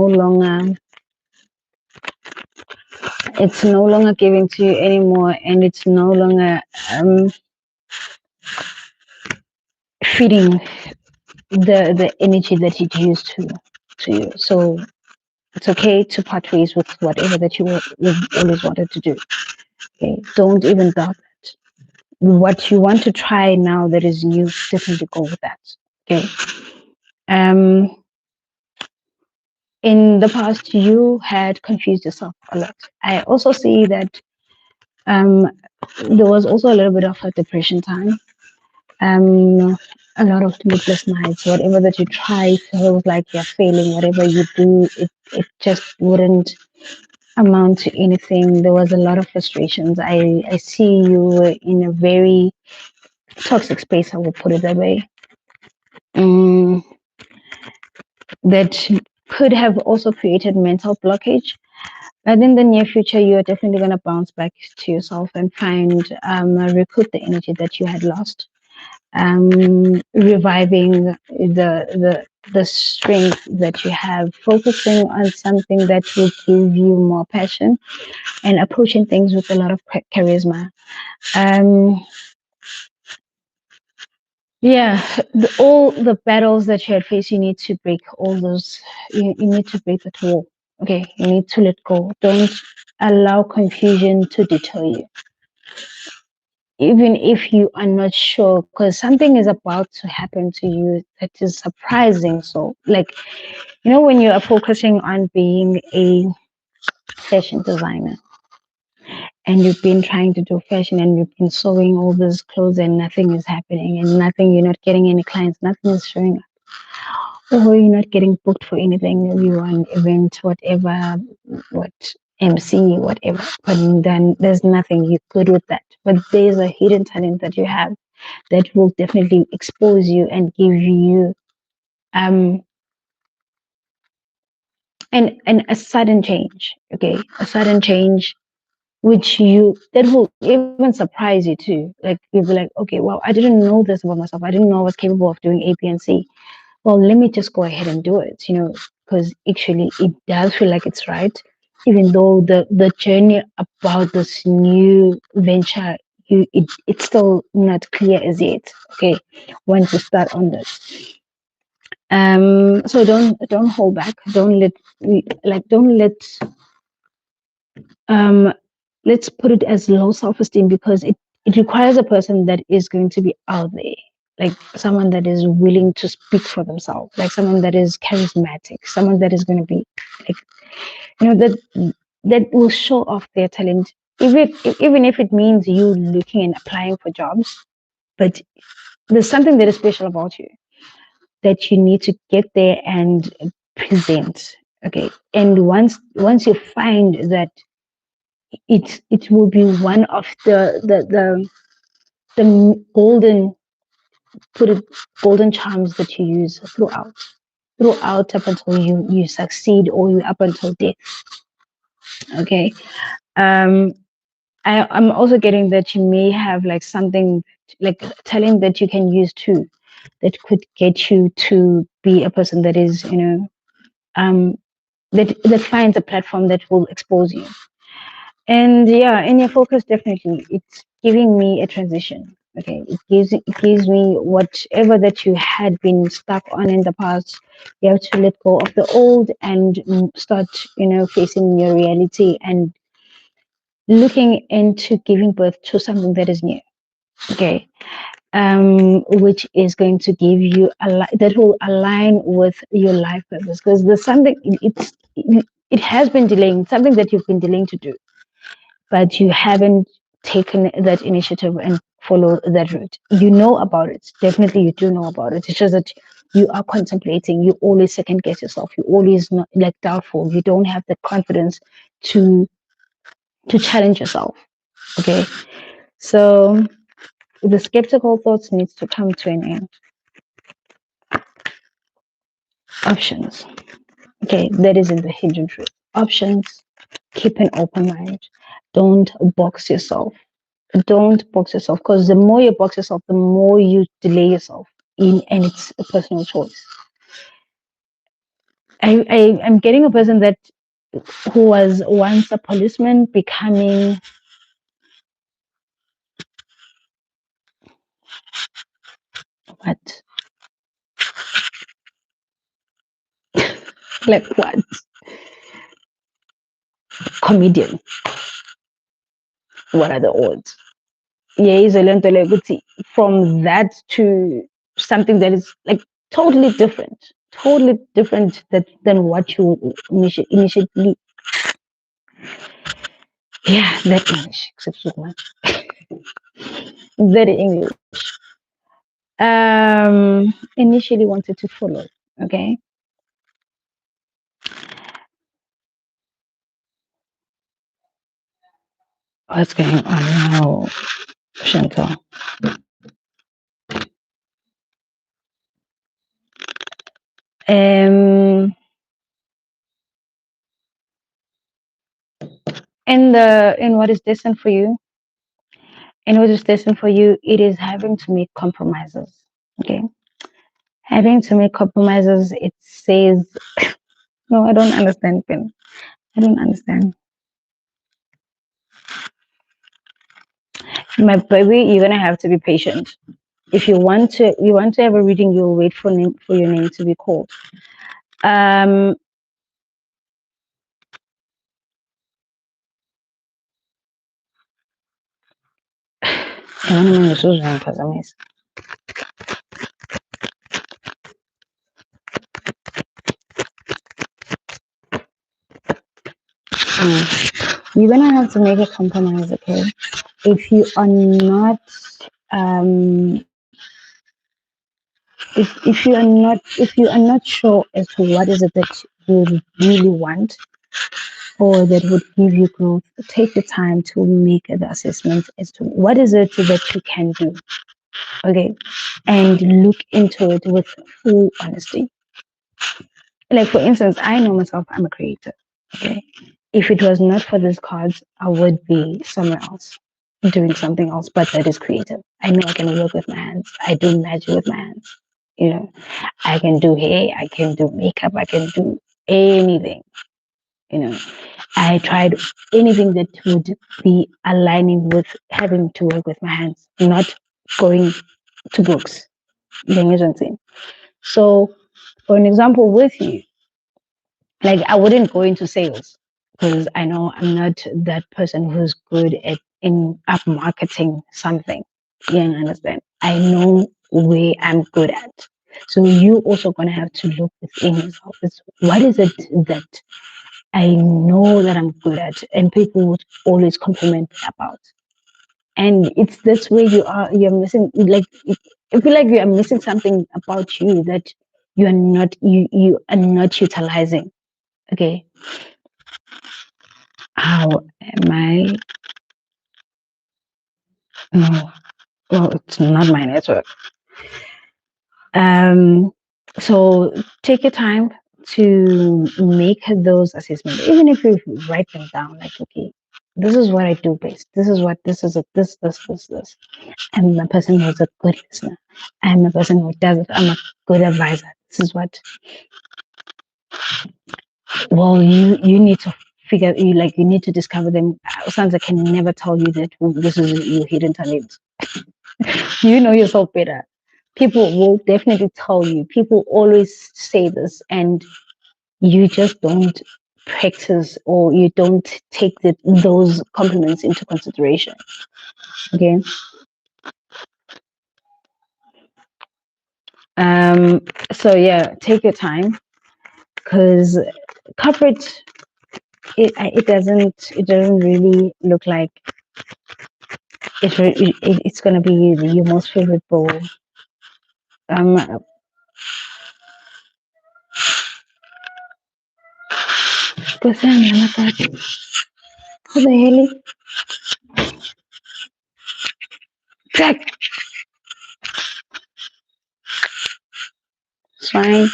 S1: longer giving to you anymore, and it's no longer feeding the energy that it used to you. So it's okay to part ways with whatever that you've always wanted to do. Okay, don't even doubt that. What you want to try now that is new, definitely go with that. Okay. Um, in the past, you had confused yourself a lot. I also see that um, there was also a little bit of a depression time. A lot of sleepless nights. Whatever that you try feels like you're failing. Whatever you do, it just wouldn't amount to anything. There was a lot of frustrations. I see you in a very toxic space, I will put it that way. Mm, that could have also created mental blockage. But in the near future, you're definitely going to bounce back to yourself and find, recoup the energy that you had lost. Reviving the strength that you have, focusing on something that will give you more passion, and approaching things with a lot of charisma. Um, yeah, all the battles that you had faced, you need to break all those. You need to break that wall. Okay, you need to let go. Don't allow confusion to deter you, even if you are not sure, because something is about to happen to you that is surprising. So, like, when you are focusing on being a fashion designer, and you've been trying to do fashion, and you've been sewing all these clothes, and nothing is happening, and you're not getting any clients, nothing is showing up, or you're not getting booked for anything, you want event, whatever, what MC, whatever, but then there's nothing, you're good with that, but there's a hidden talent that you have that will definitely expose you and give you um and a sudden change. Okay, a sudden change, which you that will even surprise you too. Like, you'll be like, okay, wow, I didn't know this about myself. I didn't know I was capable of doing A, B, and C. well, let me just go ahead and do it, because actually it does feel like it's right, even though the journey about this new venture, it's still not clear as yet. Okay, once you start on this, so don't hold back. Don't let um let's put it as low self-esteem, because it requires a person that is going to be out there, like someone that is willing to speak for themselves, like someone that is charismatic, someone that is going to be like, that will show off their talent, even if it means you looking and applying for jobs. But there's something that is special about you that you need to get there and present. Okay, and once you find that, it will be one of the golden, put it, golden charms that you use throughout up until you succeed, or you up until death. Okay. um I'm also getting that you may have like something, like talent that you can use too, that could get you to be a person that is, um that finds a platform that will expose you. And yeah, in your focus, definitely, it's giving me a transition. Okay, it gives me whatever that you had been stuck on in the past. You have to let go of the old and start, facing your reality and looking into giving birth to something that is new. Okay, which is going to give you that will align with your life purpose, because there's something, it has been delaying, something that you've been delaying to do, but you haven't taken that initiative and follow that route. You know about it. Definitely you do know about it. It's just that you are contemplating. You always second guess yourself. You always not like doubtful. You don't have the confidence to challenge yourself. Okay. So the skeptical thoughts needs to come to an end. Options. Okay, that is in the hidden truth. Options. Keep an open mind. Don't box yourself. Don't box yourself, because the more you box yourself, the more you delay yourself in, and it's a personal choice. I'm getting a person that who was once a policeman becoming what, like what, comedian. What are the odds? Yeah, he's a lento legacy. From that to something that is like totally different than what you initially. Yeah, that English, excuse me, very English. Initially wanted to follow. Okay, what's going on now, Chantal? Um, in what is destined for you, it is having to make compromises. Okay, having to make compromises. It says no. I don't understand, Pin. I don't understand. My baby, you're gonna have to be patient. If you want to have a reading, you'll wait for your name to be called. Um, you're gonna have to make a compromise, okay? If you are not, um, if you are not sure as to what is it that you really want, or that would give you growth, take the time to make the assessment as to what is it that you can do, okay? And look into it with full honesty. Like for instance, I know myself, I'm a creator, okay? If it was not for these cards, I would be somewhere else doing something else, but that is creative. I know I can work with my hands. I do magic with my hands. You know, I can do hair, I can do makeup, I can do anything. You know, I tried anything that would be aligning with having to work with my hands, not going to books. You know what I'm saying? So, for an example, with you, like I wouldn't go into sales because I know I'm not that person who's good at in up marketing something. You understand? I know where I'm good at. So you also gonna have to look within yourself. It's, what is it that I know that I'm good at, and people would always compliment me about. And it's this way you're missing. Like I feel like you are missing something about you that you are not utilizing. Okay, how am I? No, well, it's not my network. Um, so take your time to make those assessments, even if you write them down. Like, okay, this is what I do best. This is what this is. This. I'm a person who's a good listener. I'm a person who does it. I'm a good advisor. This is what. Well, you need to figure. You need to discover them. Sansa can never tell you that this is your hidden talent. You know yourself better. People will definitely tell you. People always say this, and you just don't practice or you don't take those compliments into consideration. Okay. Um. So yeah, take your time because corporate it doesn't really look like it's gonna be your most favorite bowl. Um. What's that? Who the hell? Jack. Swine.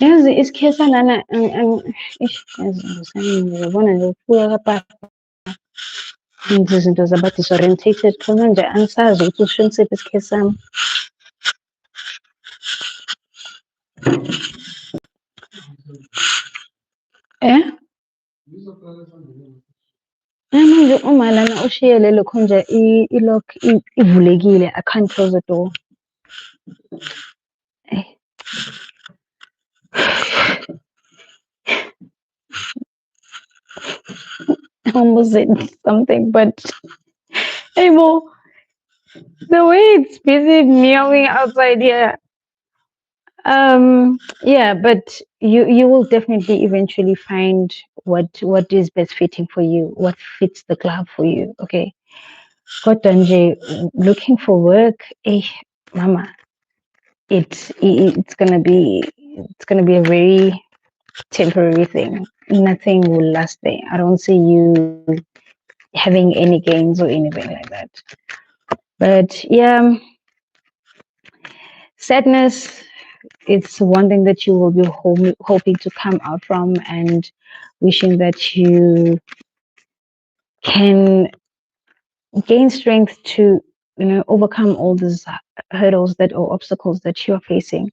S1: Yazi isikhesa lana ngiyabona nje ukubuka kapapa izinto zaba disorientated khona manje angisazi ukuthi usho ngisiphi isikhesi sami. Eh? Manje uma lana ushiye lelo khonja i-lock ivulekile, I can't close the door. Eh, I almost said something, but Amo, the way it's busy meowing outside here. Yeah, but you will definitely eventually find what is best fitting for you, what fits the glove for you. Okay. Kodwa nje looking for work, mama, it's gonna be a very temporary thing. Nothing will last there. I don't see you having any gains or anything like that. But yeah, sadness, it's one thing that you will be hoping to come out from, and wishing that you can gain strength to overcome all these hurdles that or obstacles that you're facing.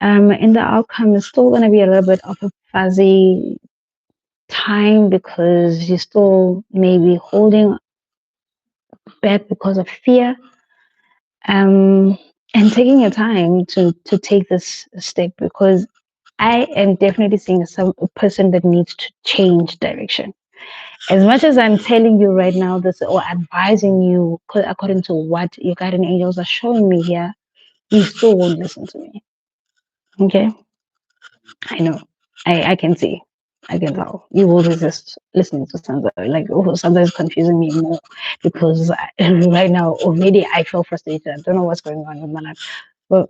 S1: And the outcome is still going to be a little bit of a fuzzy time because you're still maybe holding back because of fear, and taking your time to take this step, because I am definitely seeing a person that needs to change direction. As much as I'm telling you right now this or advising you according to what your guardian angels are showing me here, you still won't listen to me. Okay? I know. I can see. I can tell. You will resist listening to Sansa. Like, oh, Sansa is confusing me more because right now already I feel frustrated. I don't know what's going on with my life. But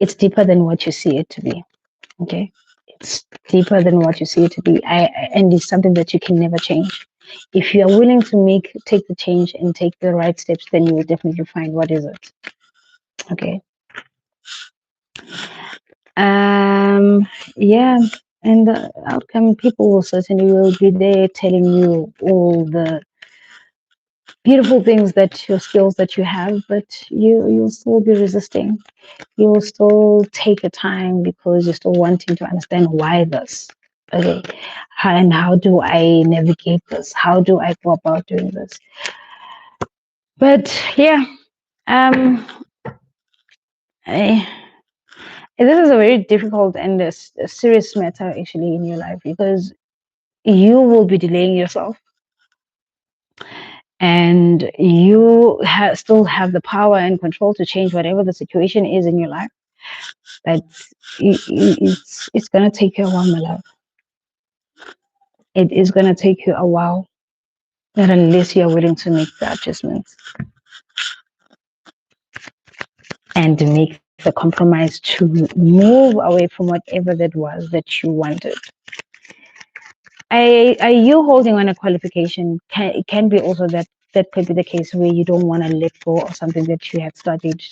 S1: it's deeper than what you see it to be. Okay? It's deeper than what you see it to be. And it's something that you can never change. If you are willing to take the change and take the right steps, then you will definitely find what is it. Okay. Yeah, and the outcome, people will certainly will be there telling you all beautiful things that your skills that you have, but you'll still be resisting. You'll still take your time because you're still wanting to understand why this. Okay. And how do I navigate this? How do I go about doing this? But yeah, um, I, this is a very difficult and a serious matter actually in your life because you will be delaying yourself and you still have the power and control to change whatever the situation is in your life. But it's gonna take you a while, my love. It is gonna take you a while, not unless you're willing to make the adjustments and make the compromise to move away from whatever that was that you wanted. Are you holding on a qualification? It can be also that that could be the case where you don't want to let go of something that you had studied.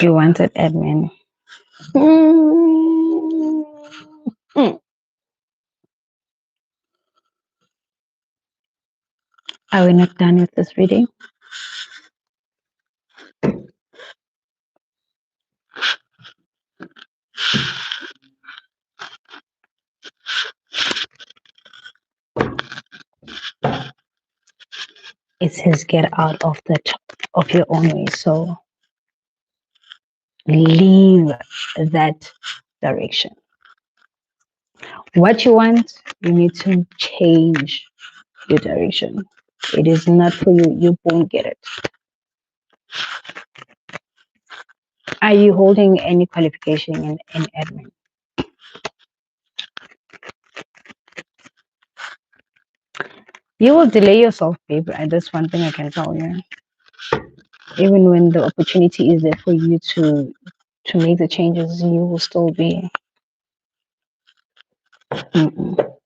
S1: You wanted admin. Mm. Mm. Are we not done with this reading? It says get out of of your own way. So leave that direction. What you want, you need to change your direction. It is not for you. You won't get it. Are you holding any qualification in admin? You will delay yourself, babe. That's one thing I can tell you. Even when the opportunity is there for you to make the changes, you will still be. Mm-mm.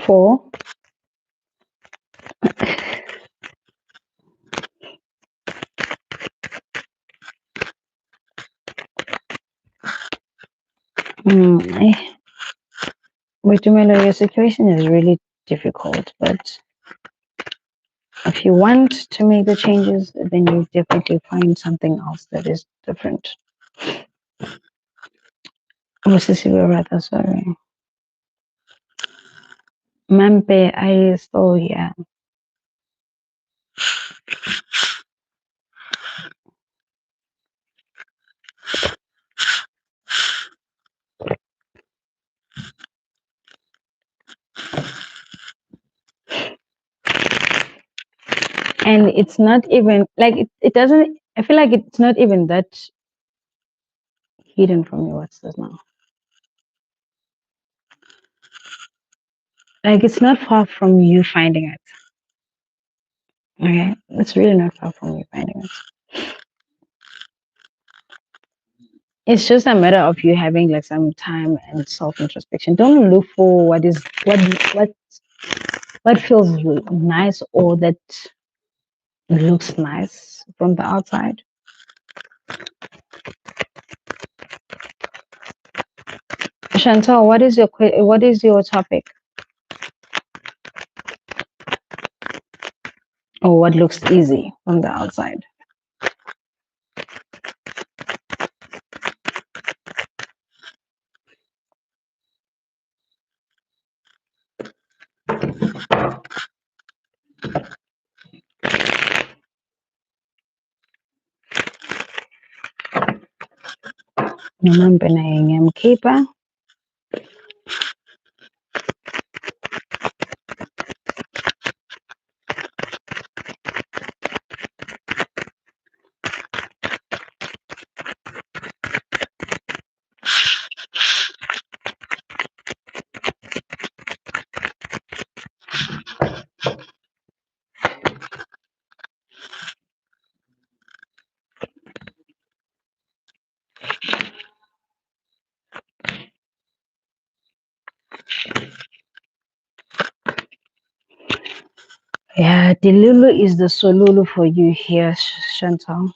S1: 4. Mm, with Tumelo, your situation is really difficult, but if you want to make the changes, then you definitely find something else that is different. Musisi rather sorry. Mampe, I still here. And it's not even like it doesn't, I feel like it's not even that hidden from you. What's this now? Like it's not far from you finding it. Okay, it's really not far from you finding it. It's just a matter of you having like some time and self introspection. Don't look for what feels nice or that looks nice from the outside. Chantal, what is your topic, or what looks easy from the outside? Nomambe na yenye mkipa. Yeah, Delulu is the Solulu for you here, Chantal.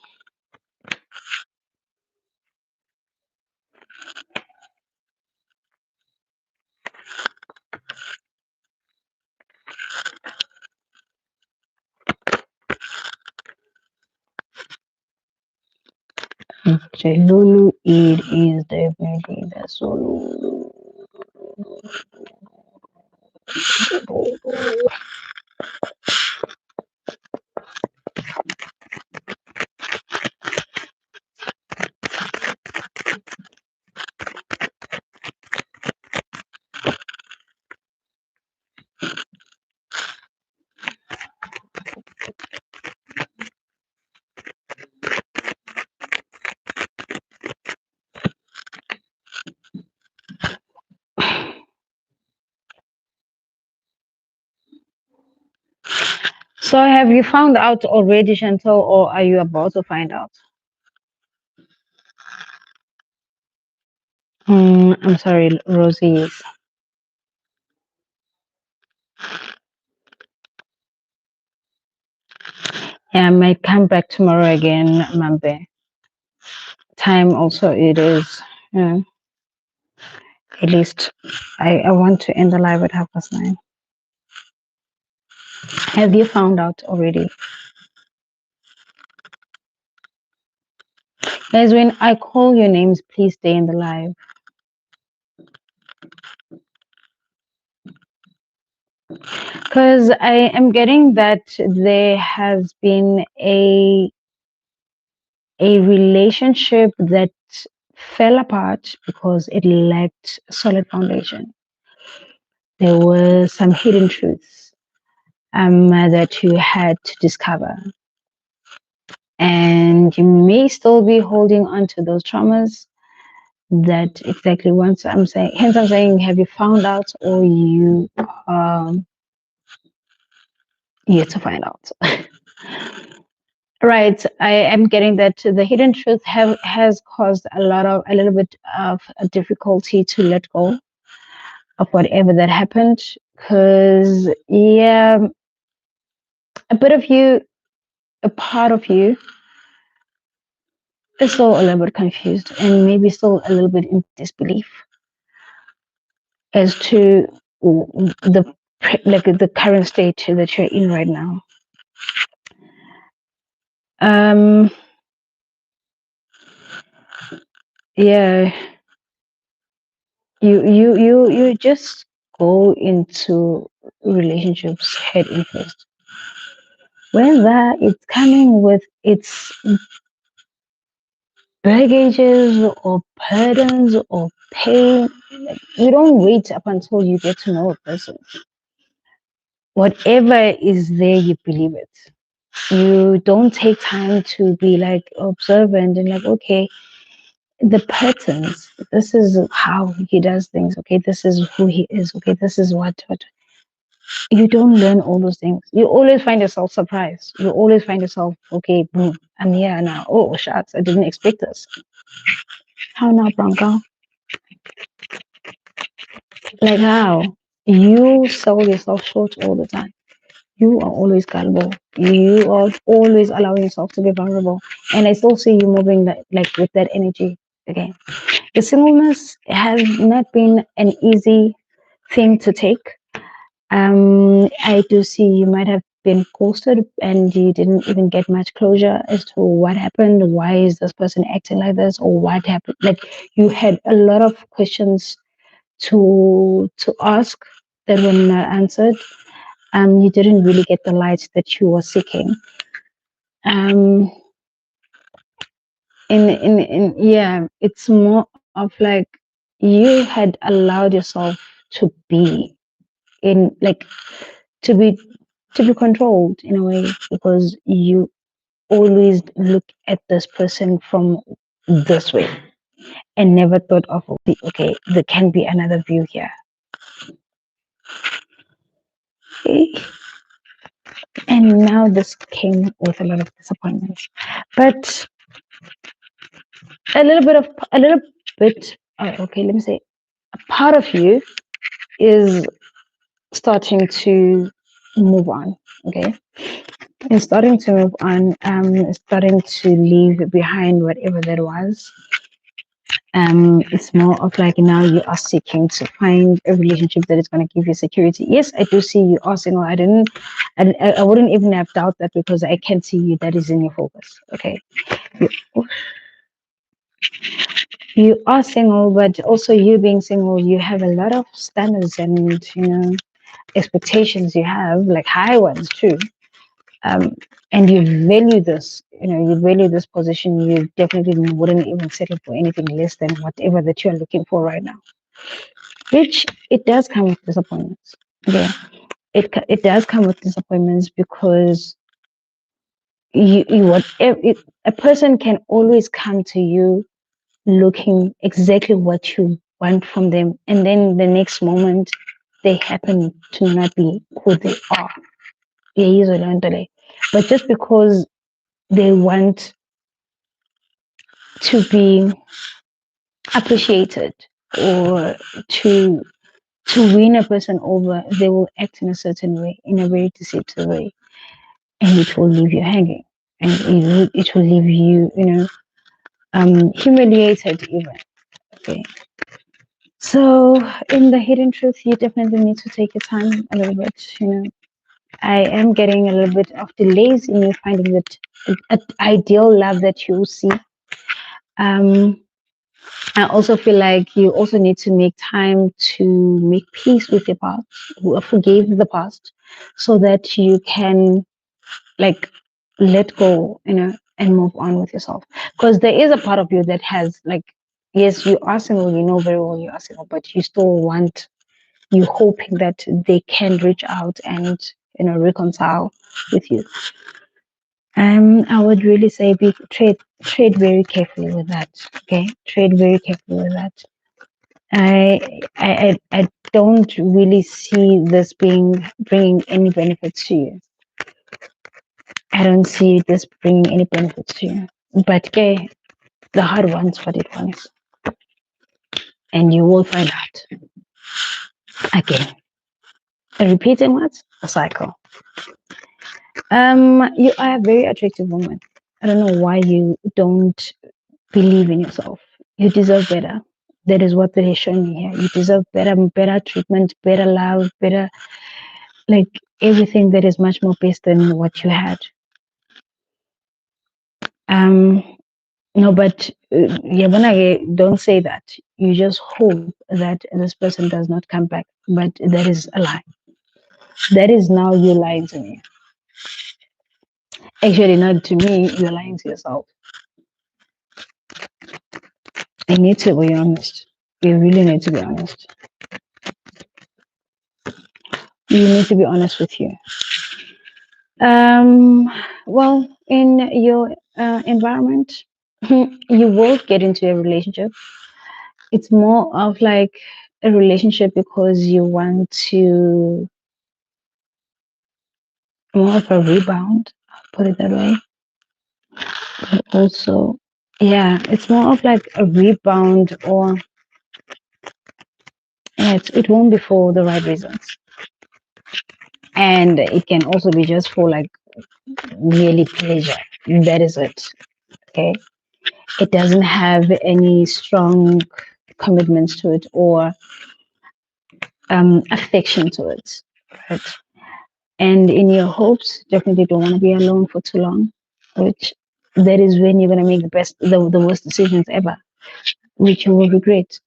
S1: Delulu, it is definitely the Solulu. So, have you found out already, Chantal, or are you about to find out? I'm sorry, Rosie. Yeah, I might come back tomorrow again, Mambe. Time also it is. Yeah, at least I want to end the live at 9:30. Have you found out already? Guys, when I call your names, please stay in the live. Because I am getting that there has been a relationship that fell apart because it lacked solid foundation. There were some hidden truths that you had to discover. And you may still be holding on to those traumas that exactly once I'm saying, hence I'm saying, have you found out or you yet to find out? Right. I am getting that the hidden truth has caused a little bit of a difficulty to let go of whatever that happened. Because, yeah, a bit of you, a part of you is still a little bit confused and maybe still a little bit in disbelief as to the current state that you're in right now. Um, yeah, you just go into relationships head in first, whether it's coming with its baggages or burdens or pain. You don't wait up until you get to know a person. Whatever is there, you believe it. You don't take time to be like observant and like, okay, the patterns, this is how he does things, okay, this is who he is, okay, this is what you don't learn all those things. You always find yourself surprised. You always find yourself, okay, boom, I'm here now. Oh shucks, I didn't expect this. How now, Bronco? Like how? You sell yourself short all the time. You are always gullible. You are always allowing yourself to be vulnerable. And I still see you moving like with that energy again. The singleness has not been an easy thing to take. I do see you might have been ghosted and you didn't even get much closure as to what happened. Why is this person acting like this, or what happened? Like you had a lot of questions to ask that were not answered. You didn't really get the light that you were seeking. Um, yeah, it's more of like you had allowed yourself to be in like to be to be controlled in a way because you always look at this person from this way and never thought of okay, there can be another view here. Okay. And now this came with a lot of disappointments, but a little bit, okay, let me say, a part of you is starting to move on. Okay, and starting to move on, starting to leave behind whatever that was. It's more of like now you are seeking to find a relationship that is going to give you security. Yes, I do see you are single. I wouldn't even have doubt that because I can see you. That is in your focus. Okay, you, you are single, but also you being single, you have a lot of standards and expectations. You have like high ones too. um, and you value this, you value this position. You definitely wouldn't even settle for anything less than whatever that you're looking for right now, which it does come with disappointments. Yeah, it does come with disappointments because a person can always come to you looking exactly what you want from them, and then the next moment they happen to not be who they are. But just because they want to be appreciated or to win a person over, they will act in a certain way, in a very deceptive way, and it will leave you hanging, and it will leave you, humiliated even. Okay, so in the hidden truth, you definitely need to take your time a little bit. I am getting a little bit of delays in you finding that ideal love that you see. Um, I also feel like you also need to make time to make peace with your past, forgive the past, so that you can like let go, and move on with yourself. Because there is a part of you that has like, yes, you are single, you know very well you are single, but you still want, you hoping that they can reach out and reconcile with you. I would really say trade very carefully with that. Okay, trade very carefully with that. I don't really see this bringing any benefits to you. I don't see this bringing any benefits to you. But okay, the hard ones what it wants, and you will find out again. A repeating what? A cycle. You are a very attractive woman. I don't know why you don't believe in yourself. You deserve better. That is what they are showing me here. You deserve better treatment, better love, better, like everything that is much more best than what you had. Um, no, but don't say that. You just hope that this person does not come back. But that is a lie. That is now you lying to me. Actually, not to me. You're lying to yourself. I need to be honest. You really need to be honest. You need to be honest with you. Um, well, in your environment, you will get into a relationship. It's more of like a relationship because you want to, more of a rebound, I'll put it that way. But also, yeah, it's more of like a rebound, or yeah, it won't be for the right reasons. And it can also be just for like merely pleasure. That is it. Okay. It doesn't have any strong commitments to it or affection to it. Right. And in your hopes, definitely don't want to be alone for too long, which that is when you're going to make the worst decisions ever, which you will regret.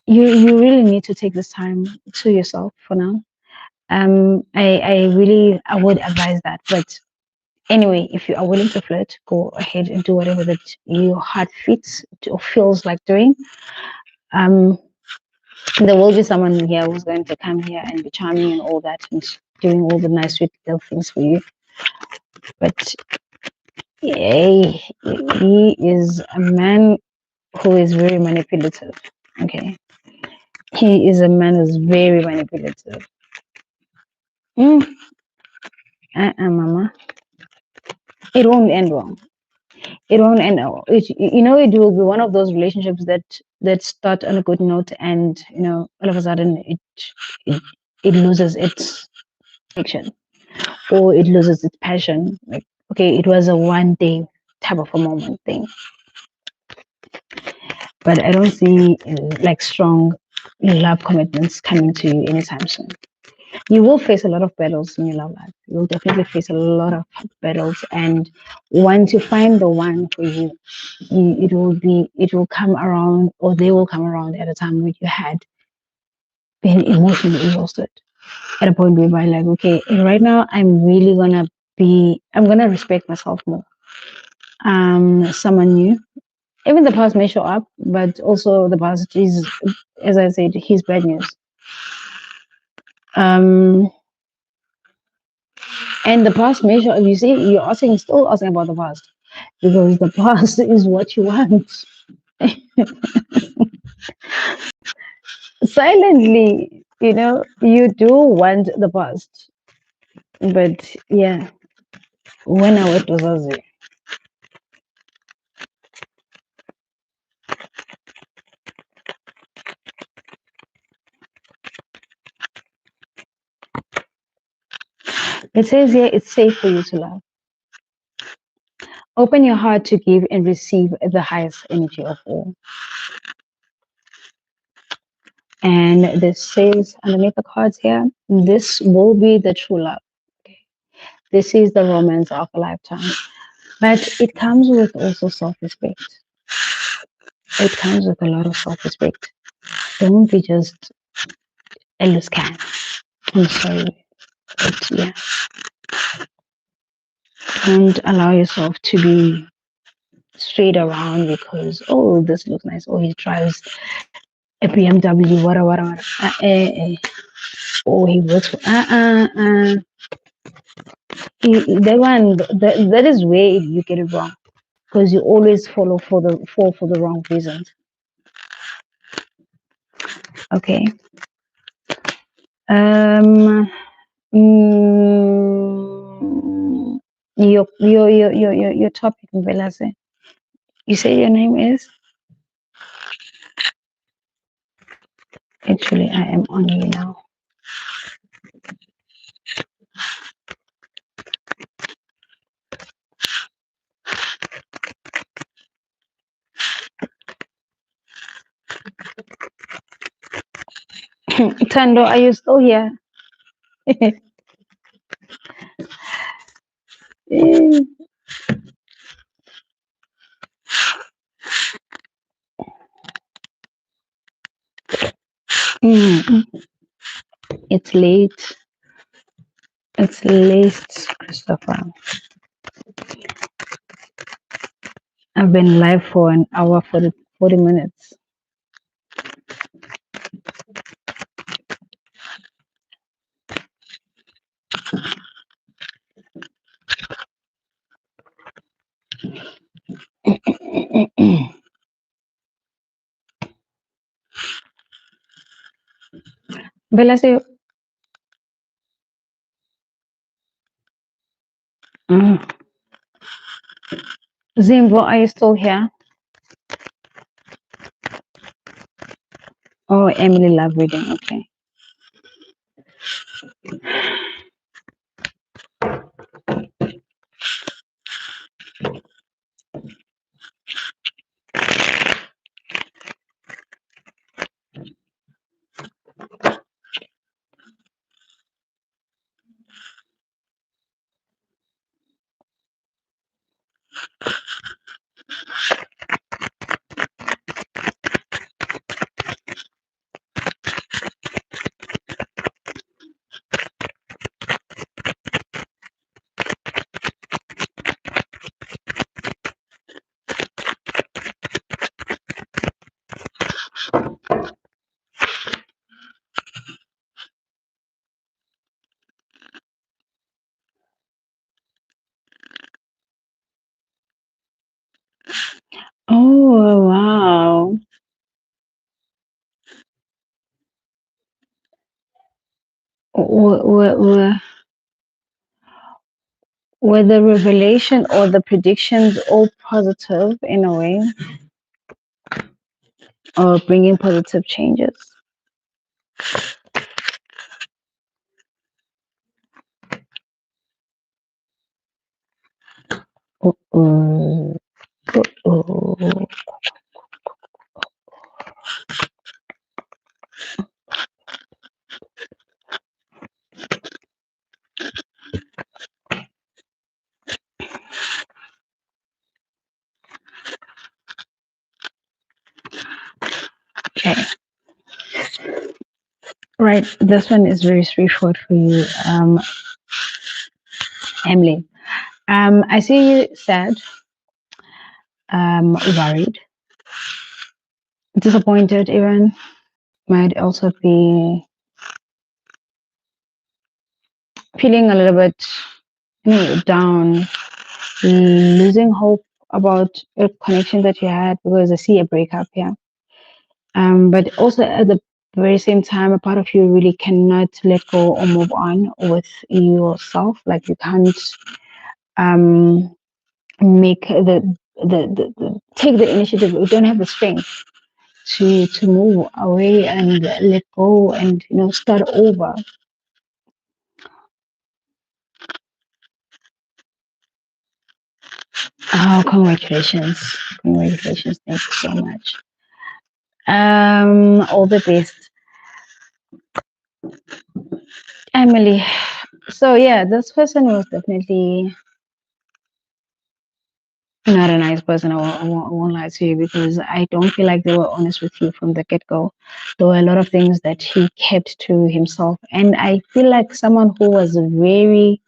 S1: You really need to take this time to yourself for now. I would advise that. But anyway, if you are willing to flirt, go ahead and do whatever that your heart fits or feels like doing. Um, there will be someone here who's going to come here and be charming and all that and doing all the nice sweet little things for you. But he is a man who is very manipulative. Okay, he is a man who's very manipulative. Mm, mama, it won't end well. It won't end. It will be one of those relationships that start on a good note, and all of a sudden it, it loses its connection, or it loses its passion. Like, okay, it was a one day type of a moment thing, but I don't see like strong love commitments coming to you anytime soon. You will face a lot of battles in your love life. You will definitely face a lot of battles, and once you find the one for you, it will come around, or they will come around at a time when you had been emotionally exhausted, at a point where you're like, okay, right now I'm gonna respect myself more. Someone new, even the past may show up, but also the past is, as I said, his bad news. um and the past may show, you see, you're still asking about the past, because the past is what you want. Silently, you do want the past, but yeah, when I went to it says here, it's safe for you to love. Open your heart to give and receive the highest energy of all. And this says underneath the cards here, this will be the true love. Okay. This is the romance of a lifetime. But it comes with also self-respect. It comes with a lot of self-respect. Don't be just a loose can. I'm sorry. But yeah, don't allow yourself to be straight around because, oh, this looks nice. Oh, he drives a BMW, whatever. Oh, he works for, that is where you get it wrong, because you always fall for the wrong reasons. Okay. Um. mm, your topic, Velase. You say your name is. Actually, I am on you now. Tando, are you still here? Mm, it's late. It's late, Christopher. I've been live for an hour, 40 minutes. Velase, mm. Zimbo, are you still here? Oh, Emily love reading. Okay. Oh, wow. were the revelation or the predictions all positive in a way, or bringing positive changes? Uh-oh. Uh-oh. Okay. Right. This one is very straightforward for you, Emily. I see you sad, worried, disappointed, even might also be feeling a little bit, down, losing hope about a connection that you had because I see a breakup here. But also at the very same time, a part of you really cannot let go or move on with yourself. Like you can't um, make the take the initiative. You don't have the strength to move away and let go and start over. Oh, congratulations! Congratulations! Thank you so much. All the best, Emily. So yeah, this person was definitely not a nice person. I won't lie to you because I don't feel like they were honest with you from the get go. There were a lot of things that he kept to himself, and I feel like someone who was very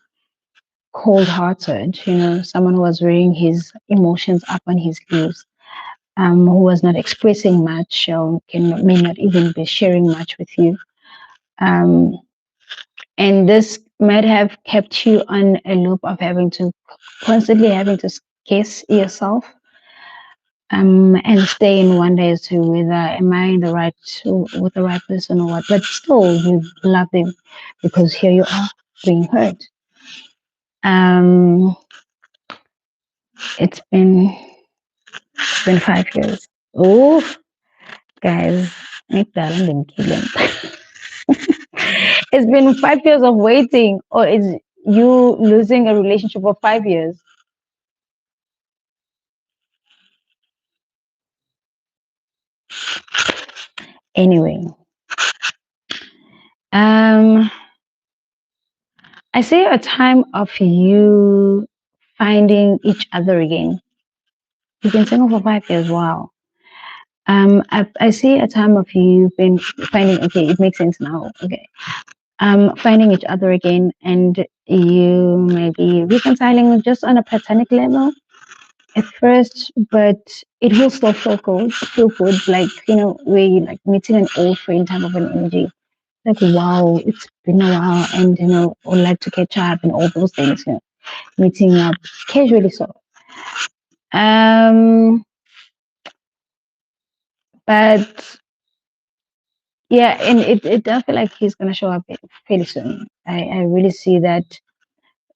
S1: cold hearted. Someone who was wearing his emotions up on his sleeves. Who was not expressing much, may not even be sharing much with you. Um, and this might have kept you on a loop of constantly having to guess yourself, and stay in wonder as to whether am I in the right with the right person or what. But still, you love them because here you are being hurt. Um, it's been 5 years. Oh, guys, make that and kill him. It's been 5 years of waiting, or is you losing a relationship for 5 years? Anyway, um, I see a time of you finding each other again. You've been single for 5 years. Wow. I see a time of you been finding. Okay, it makes sense now. Okay. Finding each other again, and you may be reconciling just on a platonic level at first, but it will still feel good, like where you like meeting an old friend type of an energy. Like wow, it's been a while, and would like to catch up and all those things. Meeting up casually, so. Um, but yeah, and it does feel like he's gonna show up fairly soon. I really see that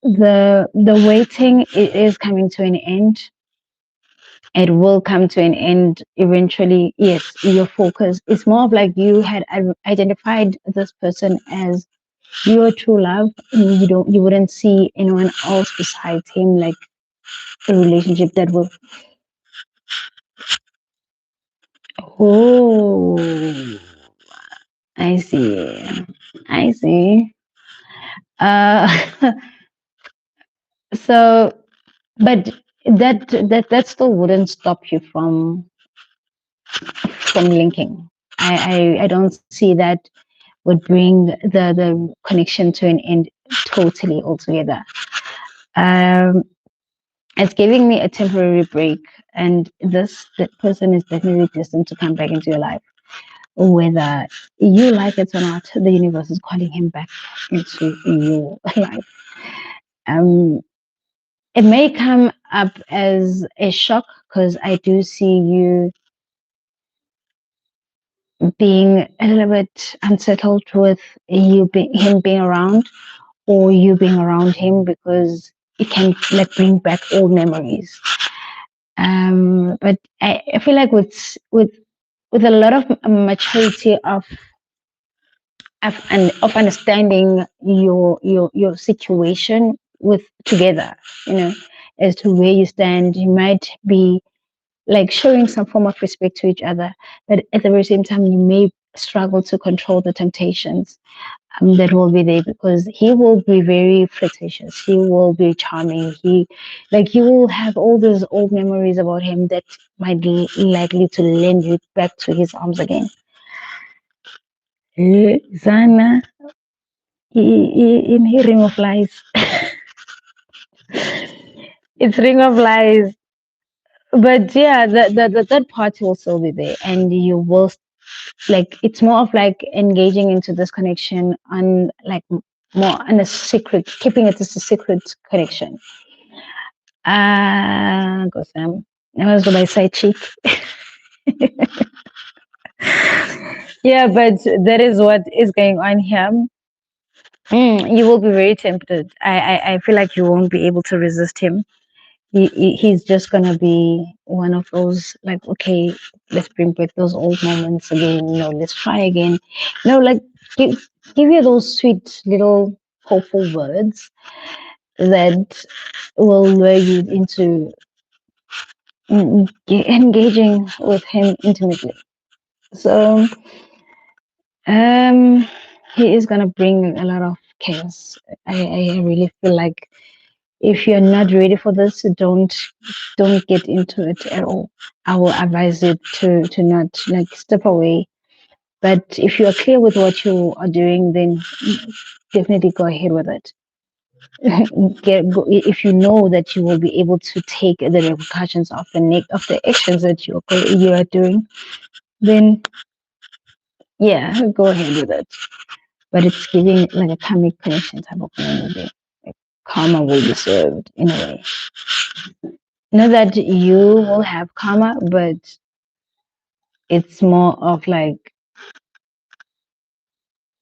S1: the waiting is coming to an end. It will come to an end eventually. Yes, your focus. It's more of like you had identified this person as your true love. And you wouldn't see anyone else besides him, like a relationship that will. Oh, I see. I see. Uh, so, but that still wouldn't stop you from linking. I don't see that would bring the connection to an end totally altogether. Um, it's giving me a temporary break, and that person is definitely destined to come back into your life. Whether you like it or not, the universe is calling him back into your life. Um, it may come up as a shock because I do see you being a little bit unsettled with him being around or you being around him because it can like bring back old memories. But I feel like with a lot of maturity of understanding your situation with together, you know, as to where you stand, you might be like showing some form of respect to each other, but at the very same time, you may struggle to control the temptations that will be there because he will be very flirtatious. He will be charming. Like, you will have all those old memories about him that might likely to lend you back to his arms again. Zana, in here, ring of lies. It's ring of lies. But yeah, the third party will still be there, and you will like, it's more of like engaging into this connection on like more on a secret, keeping it as a secret connection. Go Sam. I was my side cheek. Yeah, but that is what is going on here. You will be very tempted. I feel like you won't be able to resist him. He's just gonna be one of those like, okay, let's bring back those old moments again. You know, let's try again. You know, like, give you those sweet little hopeful words that will lure you into engaging with him intimately. So, um, he is gonna bring a lot of chaos. I really feel like if you're not ready for this, don't get into it at all. I will advise you to not like step away. But if you are clear with what you are doing, then definitely go ahead with it. If you know that you will be able to take the repercussions of the actions that you are doing, then yeah, go ahead with it. But it's giving like a karmic connection type of energy. Like, karma will be served in a way. Not that you will have karma, but it's more of like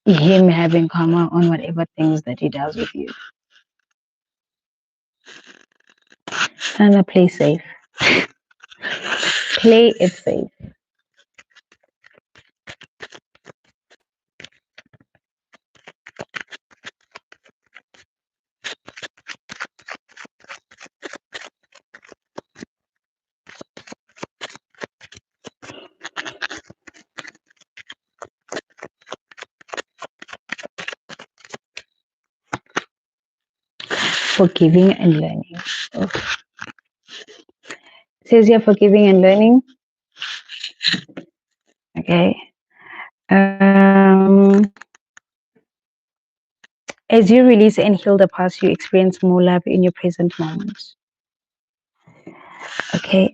S1: him having karma on whatever things that he does with you. And play safe. Play it safe. Forgiving and learning. Oh. It says here forgiving and learning. Okay. As you release and heal the past, you experience more love in your present moment. Okay.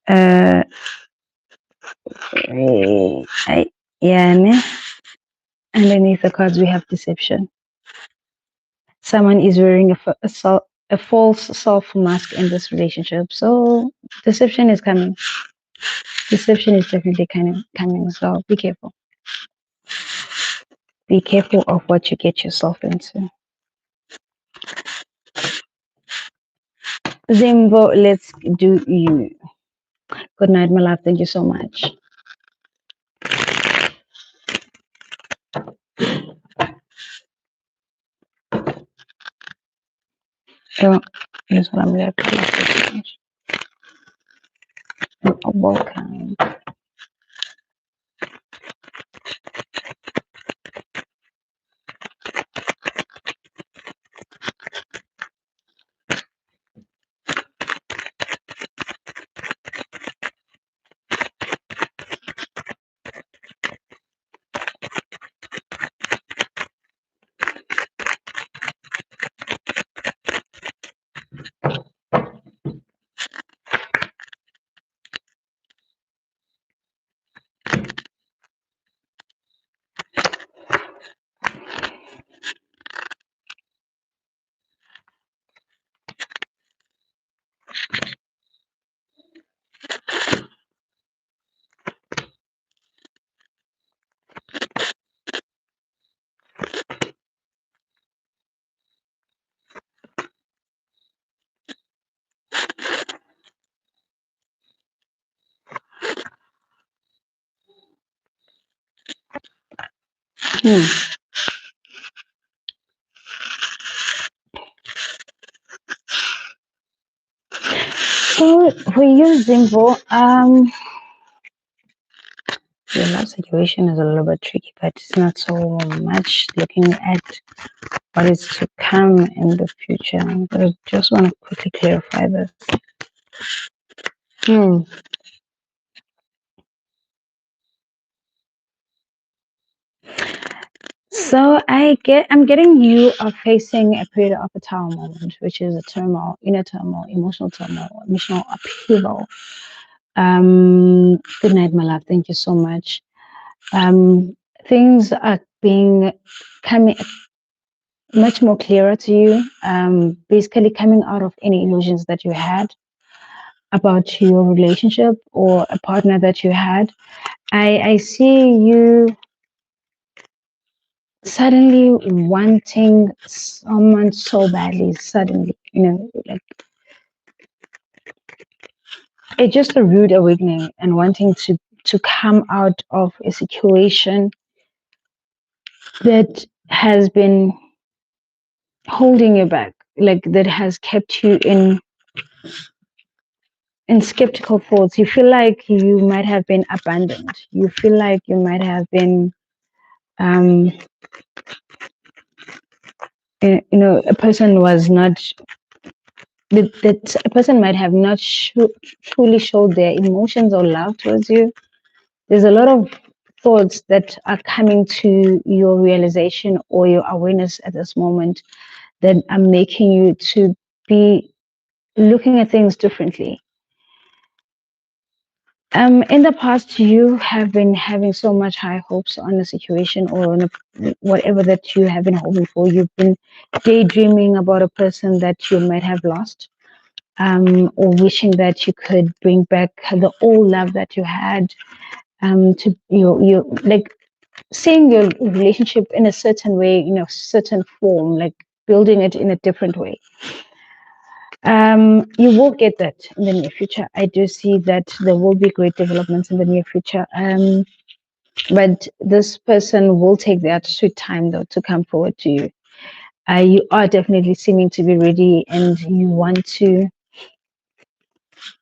S1: uh, yeah. Underneath the cards, we have deception. Someone is wearing a false self mask in this relationship. So deception is coming. Deception is definitely coming. So be careful. Be careful of what you get yourself into. Zimbo, let's do you. Good night, my love. Thank you so much. So, here's what I'm left with. Welcome. Hmm. So for you, Zimbo, your love situation is a little bit tricky, but it's not so much looking at what is to come in the future. I just want to quickly clarify this. Hmm. So I'm getting you are facing a period of a tower moment, which is a turmoil, inner turmoil, emotional upheaval. Good night, my love. Thank you so much. Um, Things are being coming much more clearer to you. Basically coming out of any illusions that you had about your relationship or a partner that you had. I see you suddenly wanting someone so badly, suddenly, like it's just a rude awakening and wanting to come out of a situation that has been holding you back, like that has kept you in skeptical thoughts. You feel like you might have been abandoned. You feel like you might have been um a person was not that a person might have not truly showed their emotions or love towards you. There's a lot of thoughts that are coming to your realization or your awareness at this moment that are making you to be looking at things differently. In the past, you have been having so much high hopes on a situation or on whatever that you have been hoping for. You've been daydreaming about a person that you might have lost, or wishing that you could bring back the old love that you had. To you like seeing your relationship in a certain way, certain form, like building it in a different way. You will get that in the near future. I do see that there will be great developments in the near future. But this person will take that sweet time though to come forward to you. You are definitely seeming to be ready, and you want to.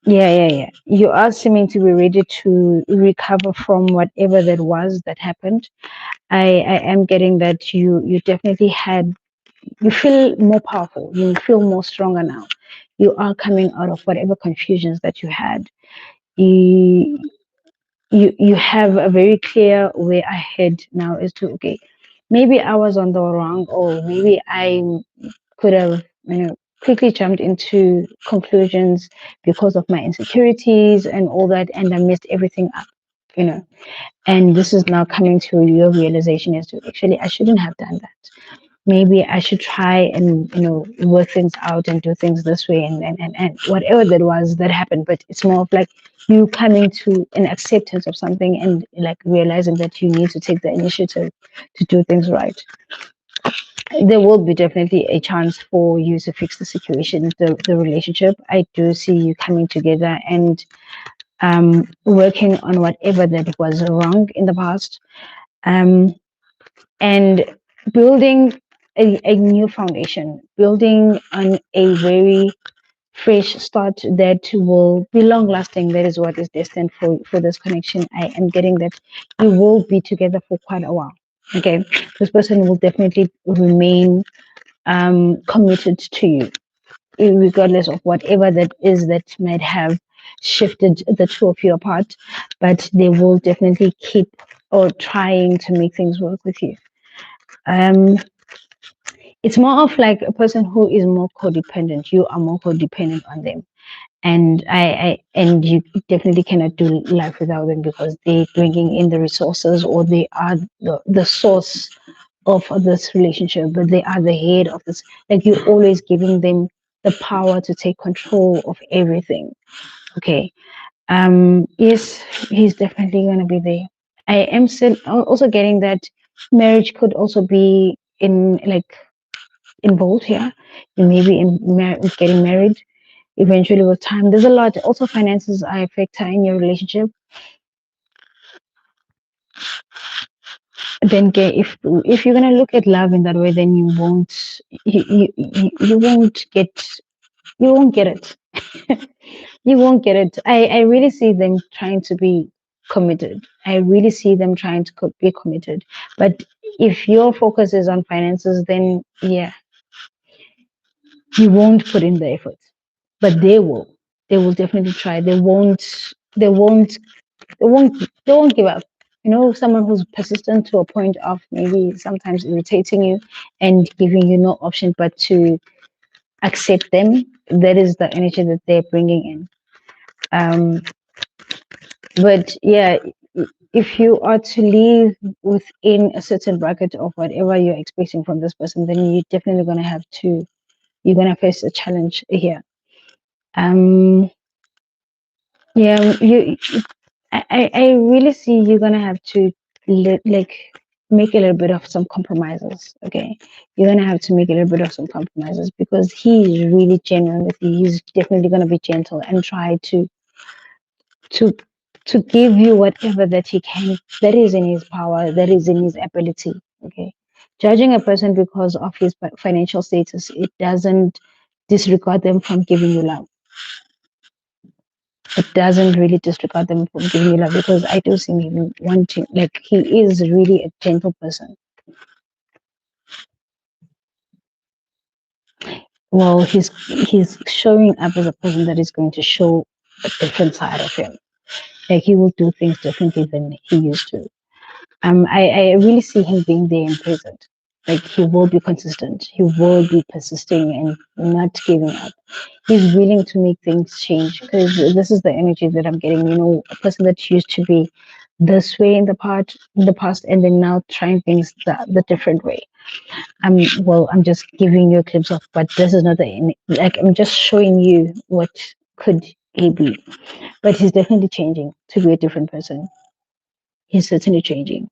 S1: Yeah, yeah, yeah. You are seeming to be ready to recover from whatever that was that happened. I am getting that you definitely had. You feel more powerful. You feel more stronger now. You are coming out of whatever confusions that you had. You you have a very clear way ahead now as to, okay, maybe I was on the wrong, or maybe I could have quickly jumped into conclusions because of my insecurities and all that, and I messed everything up, you know and this is now coming to your realization as to, actually, I shouldn't have done that. Maybe I should try and work things out and do things this way, and whatever that was that happened. But it's more of like you coming to an acceptance of something, and like realizing that you need to take the initiative to do things right. There will be definitely a chance for you to fix the situation, the relationship. I do see you coming together and working on whatever that was wrong in the past, um, and building a new foundation, building on a very fresh start that will be long lasting. That is what is destined for this connection. I am getting that you will be together for quite a while. Okay, this person will definitely remain committed to you, regardless of whatever that is that might have shifted the two of you apart. But they will definitely keep or trying to make things work with you. Um, it's more of like a person who is more codependent. You are more codependent on them, and and you definitely cannot do life without them, because they're bringing in the resources, or they are the source of this relationship, but they are the head of this. Like, you're always giving them the power to take control of everything. Okay. Yes, he's definitely gonna be there. I am still also getting that marriage could also be in, like, involved here. You may be getting married eventually with time. There's a lot. Also, finances are a factor in your relationship. If you're gonna look at love in that way, then you won't get it. You won't get it. I really see them trying to be committed. I really see them trying to be committed. But if your focus is on finances, then yeah, you won't put in the effort. But they will. They will definitely try. They won't give up. You know, someone who's persistent to a point of maybe sometimes irritating you and giving you no option but to accept them. That is the energy that they're bringing in. But yeah, if you are to live within a certain bracket of whatever you're expecting from this person, then you're definitely gonna have to. You're gonna face a challenge here. Um, yeah, I really see you're gonna have to like make a little bit of some compromises. Okay, you're gonna have to make a little bit of some compromises because he is really genuine with you. He's definitely gonna be gentle and try to to give you whatever that he can, that is in his power, that is in his ability. Okay, judging a person because of his financial status, it doesn't disregard them from giving you love. It doesn't really disregard them from giving you love because I do see him wanting, like he is really a gentle person. Well, he's showing up as a person that is going to show a different side of him. Like he will do things differently than he used to. I really see him being there and present. Like he will be consistent. He will be persisting and not giving up. He's willing to make things change because this is the energy that I'm getting. You know, a person that used to be this way in the past, and then now trying things the different way. I'm just giving you a glimpse of, but this is not like I'm just showing you what could he be. But he's definitely changing to be a different person. He's certainly changing.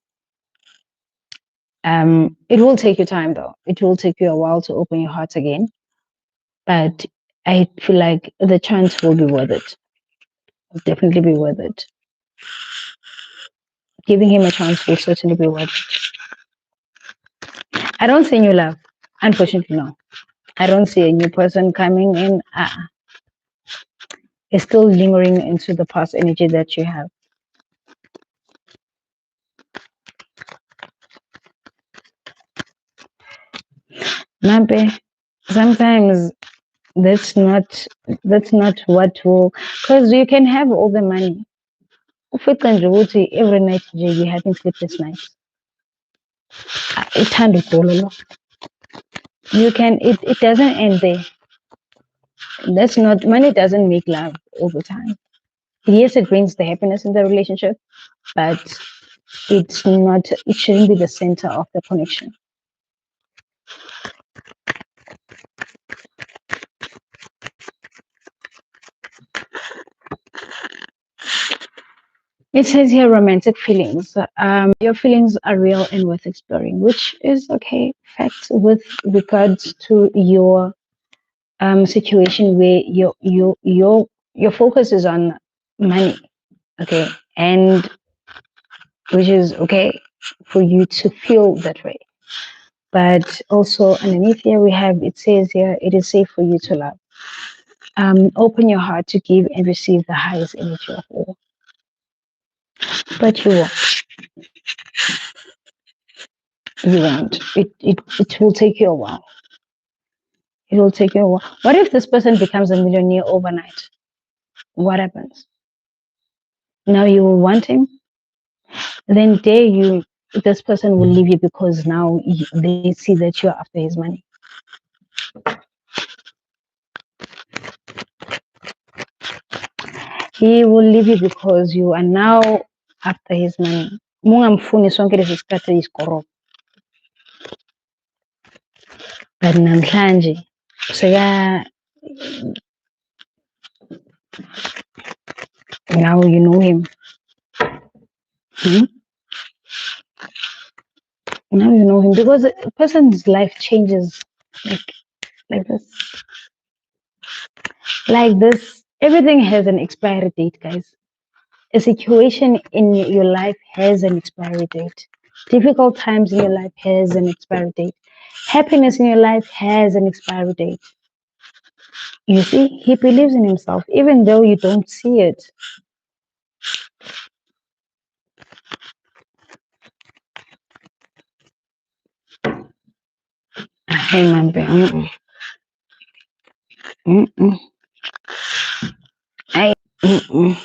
S1: It will take you time though. It will take you a while to open your heart again, but I feel like the chance will be worth it. Will definitely be worth it. Giving him a chance will certainly be worth it. I don't see new love. Unfortunately, no. I don't see a new person coming in. It's still lingering into the past energy that you have. Maybe sometimes that's not what will, because you can have all the money. Ufika nje ukuthi every night nje you having sleepless nights. Ithanda udolo. You can it doesn't end there. That's not money doesn't make love all the time. Yes, it brings the happiness in the relationship, but it shouldn't be the center of the connection. It says here romantic feelings. Your feelings are real and worth exploring, which is okay. Fact with regards to your situation where your focus is on money, okay, and which is okay for you to feel that way. But also underneath here we have it says here it is safe for you to love. Open your heart to give and receive the highest energy of all. But you won't. It will take you a while. It will take you a while. What if this person becomes a millionaire overnight? What happens? Now you will want him. Then this person will leave you because now they see that you're after his money. He will leave you because you are now after his money. Mungamfuni sonke lesi sikhathi isikoro. But namhlanje seka now you know him. Hmm? Now you know him because a person's life changes like like this. Like this. Everything has an expiry date, guys. A situation in your life has an expiry date. Difficult times in your life has an expiry date. Happiness in your life has an expiry date. You see, he believes in himself, even though you don't see it. Hey, man, mm-mm. I, mm-mm.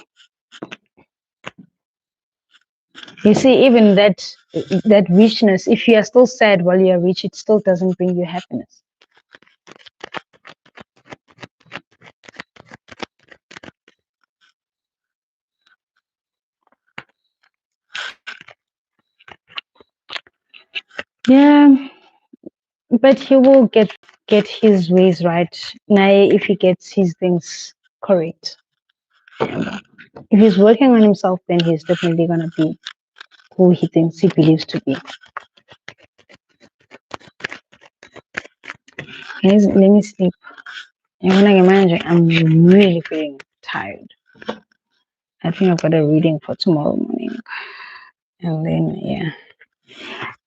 S1: You see, even that richness, if you are still sad while you are rich, it still doesn't bring you happiness. Yeah, but he will get his ways right. Now, if he gets his things correct, if he's working on himself, then he's definitely gonna be who he thinks he believes to be. Guys, let me sleep. And when I get managing, I'm really feeling tired. I think I've got a reading for tomorrow morning, and then yeah.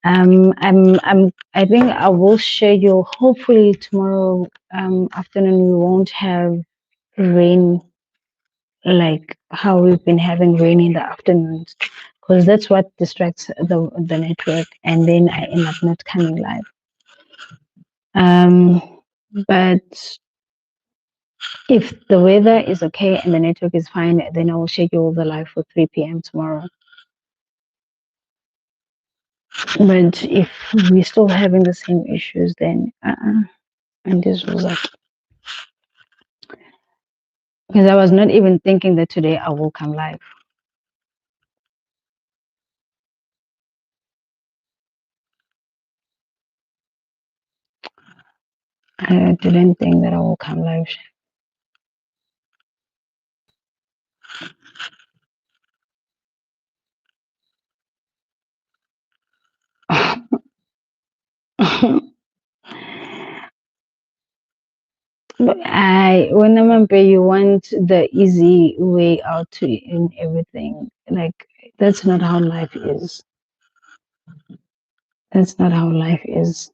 S1: I think I will schedule. Hopefully tomorrow afternoon we won't have rain like how we've been having rain in the afternoons, because that's what distracts the network, and then I end up not coming live. Um, but if the weather is okay and the network is fine, then I will schedule the live for 3 p.m. tomorrow. But if we're still having the same issues, then and this was like, because I was not even thinking that today I will come live. I didn't think that I will come live. But when I'm you want the easy way out to in everything. Like that's not how life is. That's not how life is.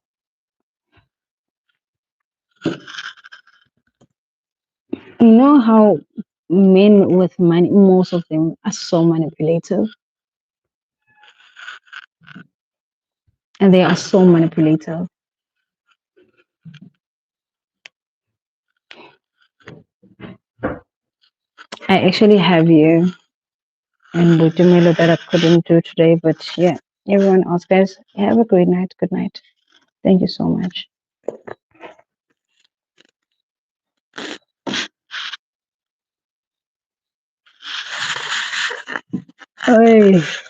S1: You know how men with money, most of them are so manipulative, and they are so manipulative. I actually have you and Bujumelo that I couldn't do today, but yeah, everyone else, guys, have a great night. Good night. Thank you so much. Hey.